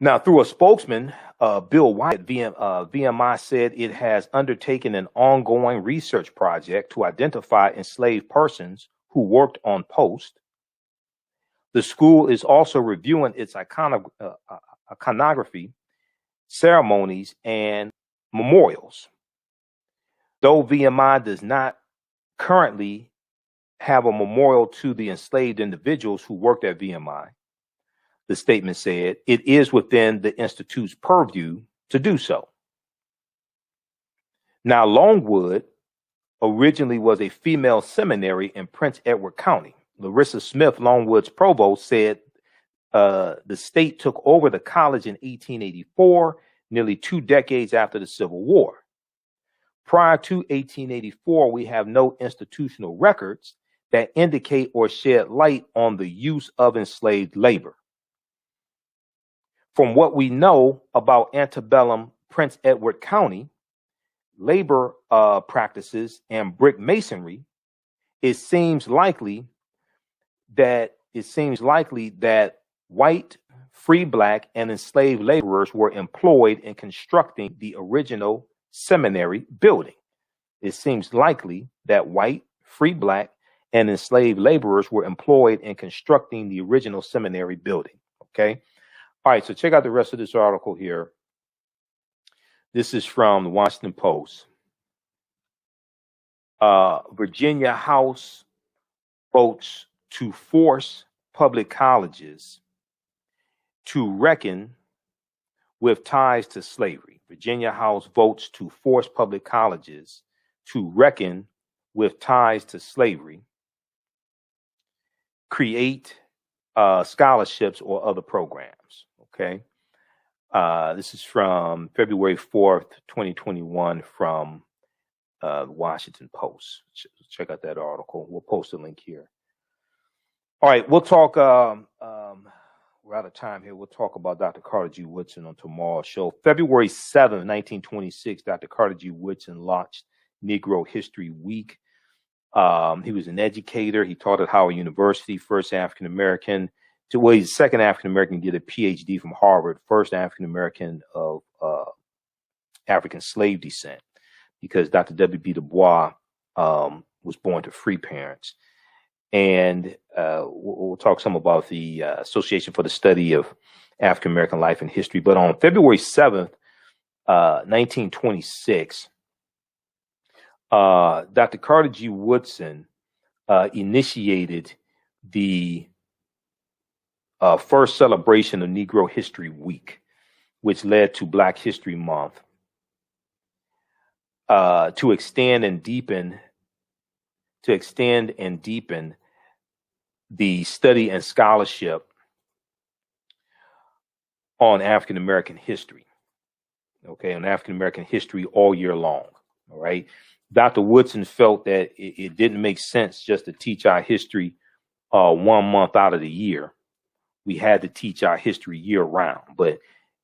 Now, through a spokesman, Bill Wyatt, VMI said it has undertaken an ongoing research project to identify enslaved persons who worked on post. The school is also reviewing its iconography, ceremonies, and memorials. Though VMI does not currently have a memorial to the enslaved individuals who worked at VMI, the statement said, it is within the Institute's purview to do so. Now, Longwood originally was a female seminary in Prince Edward County. Larissa Smith, Longwood's provost, said the state took over the college in 1884, nearly 2 decades after the Civil War. Prior to 1884, we have no institutional records that indicate or shed light on the use of enslaved labor. From what we know about antebellum Prince Edward County, labor practices and brick masonry, it seems likely that white, free black, and enslaved laborers were employed in constructing the original seminary building. It seems likely that white, free black, and enslaved laborers were employed in constructing the original seminary building. Okay. All right, so check out the rest of this article here. This is from the Washington Post. Virginia House votes to force public colleges to reckon with ties to slavery. Virginia House votes to force public colleges to reckon with ties to slavery, create scholarships or other programs. Okay. This is from February 4th, 2021 from the Washington Post. Check out that article. We'll post a link here. All right, we'll talk, we're out of time here. We'll talk about Dr. Carter G. Woodson on tomorrow's show. February 7th, 1926, Dr. Carter G. Woodson launched Negro History Week. He was an educator. He taught at Howard University, first African American. Well, he's the second African American to get a PhD from Harvard, first African American of African slave descent, because Dr. W.B. Du Bois was born to free parents. And we'll talk some about the Association for the Study of African American Life and History. But on February 7th, 1926, Dr. Carter G. Woodson initiated the first celebration of Negro History Week, which led to Black History Month, to extend and deepen the study and scholarship on African American history. Okay, on African American history all year long. All right. Dr. Woodson felt that it didn't make sense just to teach our history 1 month out of the year. We had to teach our history year round. But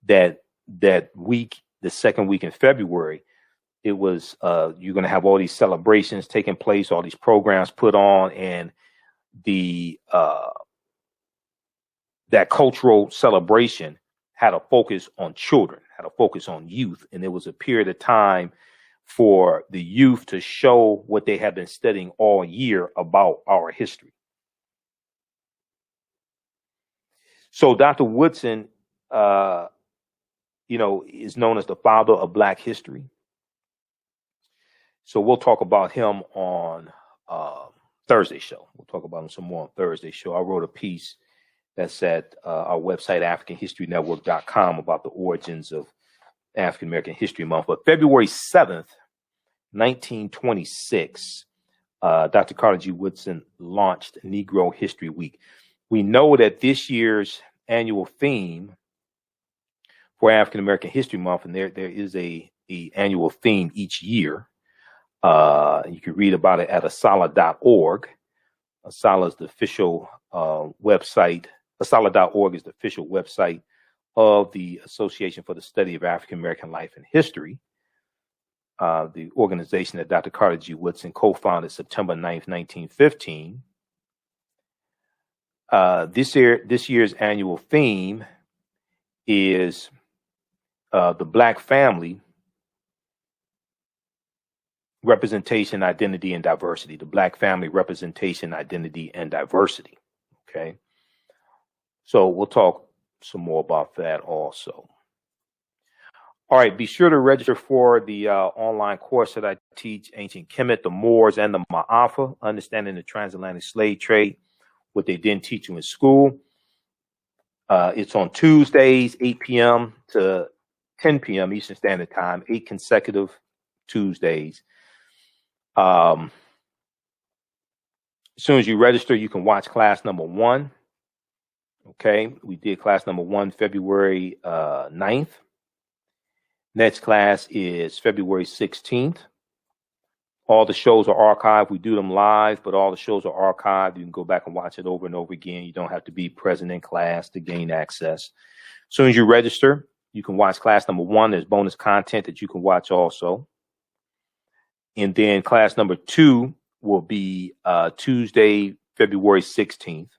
that week, the second week in February, it was you're going to have all these celebrations taking place, all these programs put on, and that cultural celebration had a focus on children, had a focus on youth, and it was a period of time for the youth to show what they have been studying all year about our history. So Dr. Woodson, is known as the father of Black history. So we'll talk about him on Thursday show. We'll talk about him some more on Thursday show. I wrote a piece that's at our website, AfricanHistoryNetwork.com, about the origins of African American History Month. But February 7th, 1926, Dr. Carter G. Woodson launched Negro History Week. We know that this year's annual theme for African American History Month, and there is a annual theme each year. You can read about it at asala.org. Asala is the official website. Asala.org is the official website of the Association for the Study of African American Life and History, the organization that Dr. Carter G. Woodson co-founded September 9th, 1915. This year's annual theme is the Black family, representation, identity, and diversity. The Black family, representation, identity, and diversity. Okay. So we'll talk some more about that also. All right. Be sure to register for the online course that I teach, Ancient Kemet, the Moors, and the Maafa, Understanding the Transatlantic Slave Trade, what they didn't teach you in school. It's on Tuesdays, 8 p.m. to 10 p.m. Eastern Standard Time, 8 consecutive Tuesdays. As soon as you register, you can watch class number 1. Okay, we did class number 1 February 9th. Next class is February 16th. All the shows are archived. We do them live, but all the shows are archived. You can go back and watch it over and over again. You don't have to be present in class to gain access. As soon as you register, you can watch class number 1. There's bonus content that you can watch also. And then class number 2 will be Tuesday, February 16th,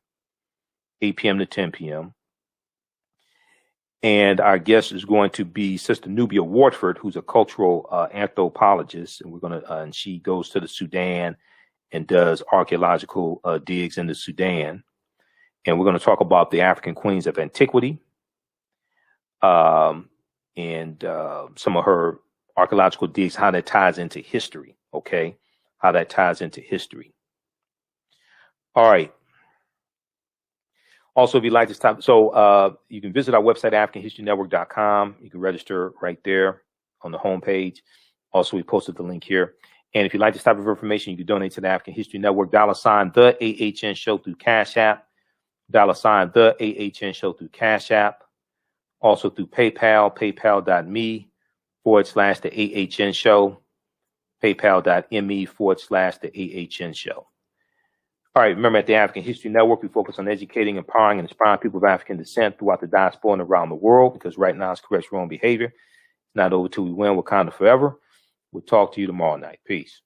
8 p.m. to 10 p.m. And our guest is going to be Sister Nubia Wartford, who's a cultural anthropologist. And and she goes to the Sudan and does archaeological digs in the Sudan. And we're going to talk about the African queens of antiquity, and some of her archaeological digs, how that ties into history. Okay. How that ties into history. All right. Also, if you'd like this time, you can visit our website, AfricanHistoryNetwork.com. You can register right there on the homepage. Also, we posted the link here. And if you'd like this type of information, you can donate to the African History Network, $ the AHN show through Cash App, $ the AHN show through Cash App, also through PayPal, paypal.me /the AHN show, paypal.me /the AHN show. All right, remember, at the African History Network, we focus on educating, empowering, and inspiring people of African descent throughout the diaspora and around the world, because right now it's correct wrong behavior. It's not over till we win. Wakanda forever. We'll talk to you tomorrow night. Peace.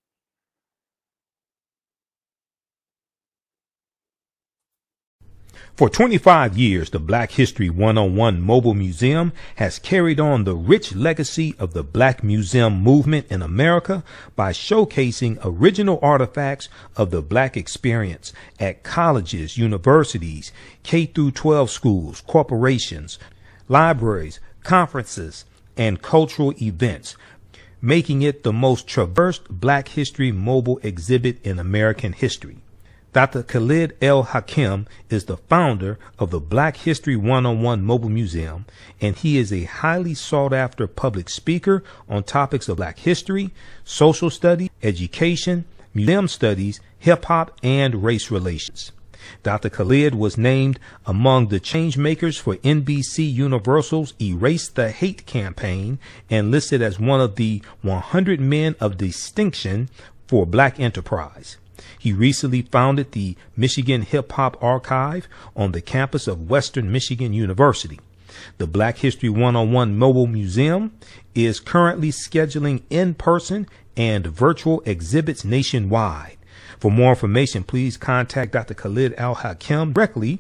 For 25 years, the Black History 101 Mobile Museum has carried on the rich legacy of the Black Museum movement in America by showcasing original artifacts of the Black experience at colleges, universities, K-12 schools, corporations, libraries, conferences, and cultural events, making it the most traversed Black History mobile exhibit in American history. Dr. Khalid El Hakim is the founder of the Black History 101 Mobile Museum, and he is a highly sought-after public speaker on topics of Black history, social studies, education, museum studies, hip-hop, and race relations. Dr. Khalid was named among the change makers for NBC Universal's Erase the Hate campaign and listed as one of the 100 men of distinction for Black enterprise. He recently founded the Michigan Hip Hop Archive on the campus of Western Michigan University. The Black History 101 Mobile Museum is currently scheduling in-person and virtual exhibits nationwide. For more information, please contact Dr. Khalid Al Hakim directly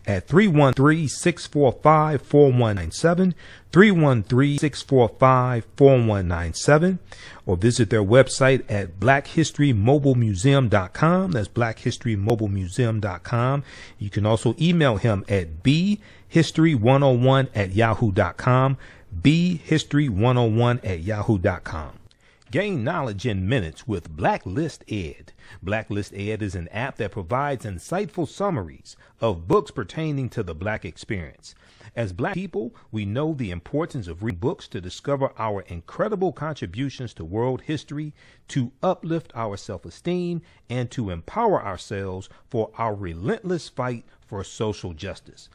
at 313-645-4197, 313-645-4197, or visit their website at blackhistorymobilemuseum.com. That's blackhistorymobilemuseum.com. You can also email him at bhistory101@yahoo.com, bhistory101@yahoo.com. Gain knowledge in minutes with Blacklist Ed. Blacklist Ed is an app that provides insightful summaries of books pertaining to the Black experience. As Black people, we know the importance of reading books to discover our incredible contributions to world history, to uplift our self-esteem, and to empower ourselves for our relentless fight for social justice.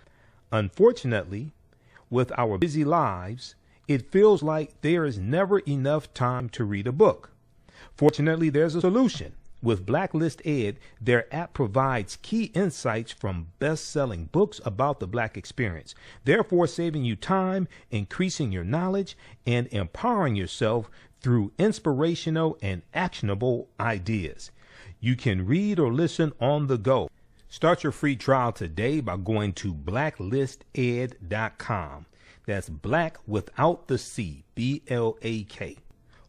Unfortunately, with our busy lives, it feels like there is never enough time to read a book. Fortunately, there's a solution. With Blacklist Ed, their app provides key insights from best-selling books about the Black experience, therefore saving you time, increasing your knowledge, and empowering yourself through inspirational and actionable ideas. You can read or listen on the go. Start your free trial today by going to blacklisted.com. That's Black without the C, B-L-A-K.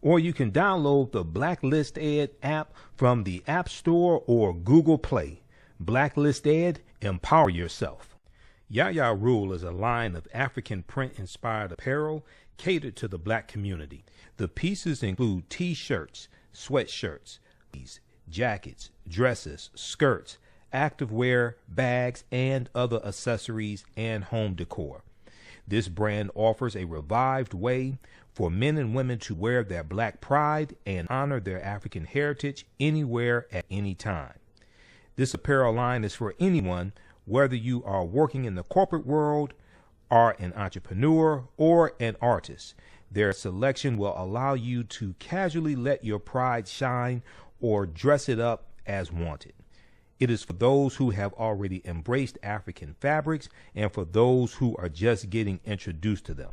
Or you can download the Blacklist Ed app from the App Store or Google Play. Blacklist Ed, empower yourself. Yaya Rule is a line of African print-inspired apparel catered to the Black community. The pieces include T-shirts, sweatshirts, jackets, dresses, skirts, activewear, bags, and other accessories and home decor. This brand offers a revived way for men and women to wear their Black pride and honor their African heritage anywhere at any time. This apparel line is for anyone, whether you are working in the corporate world, are an entrepreneur, or an artist. Their selection will allow you to casually let your pride shine or dress it up as wanted. It is for those who have already embraced African fabrics and for those who are just getting introduced to them.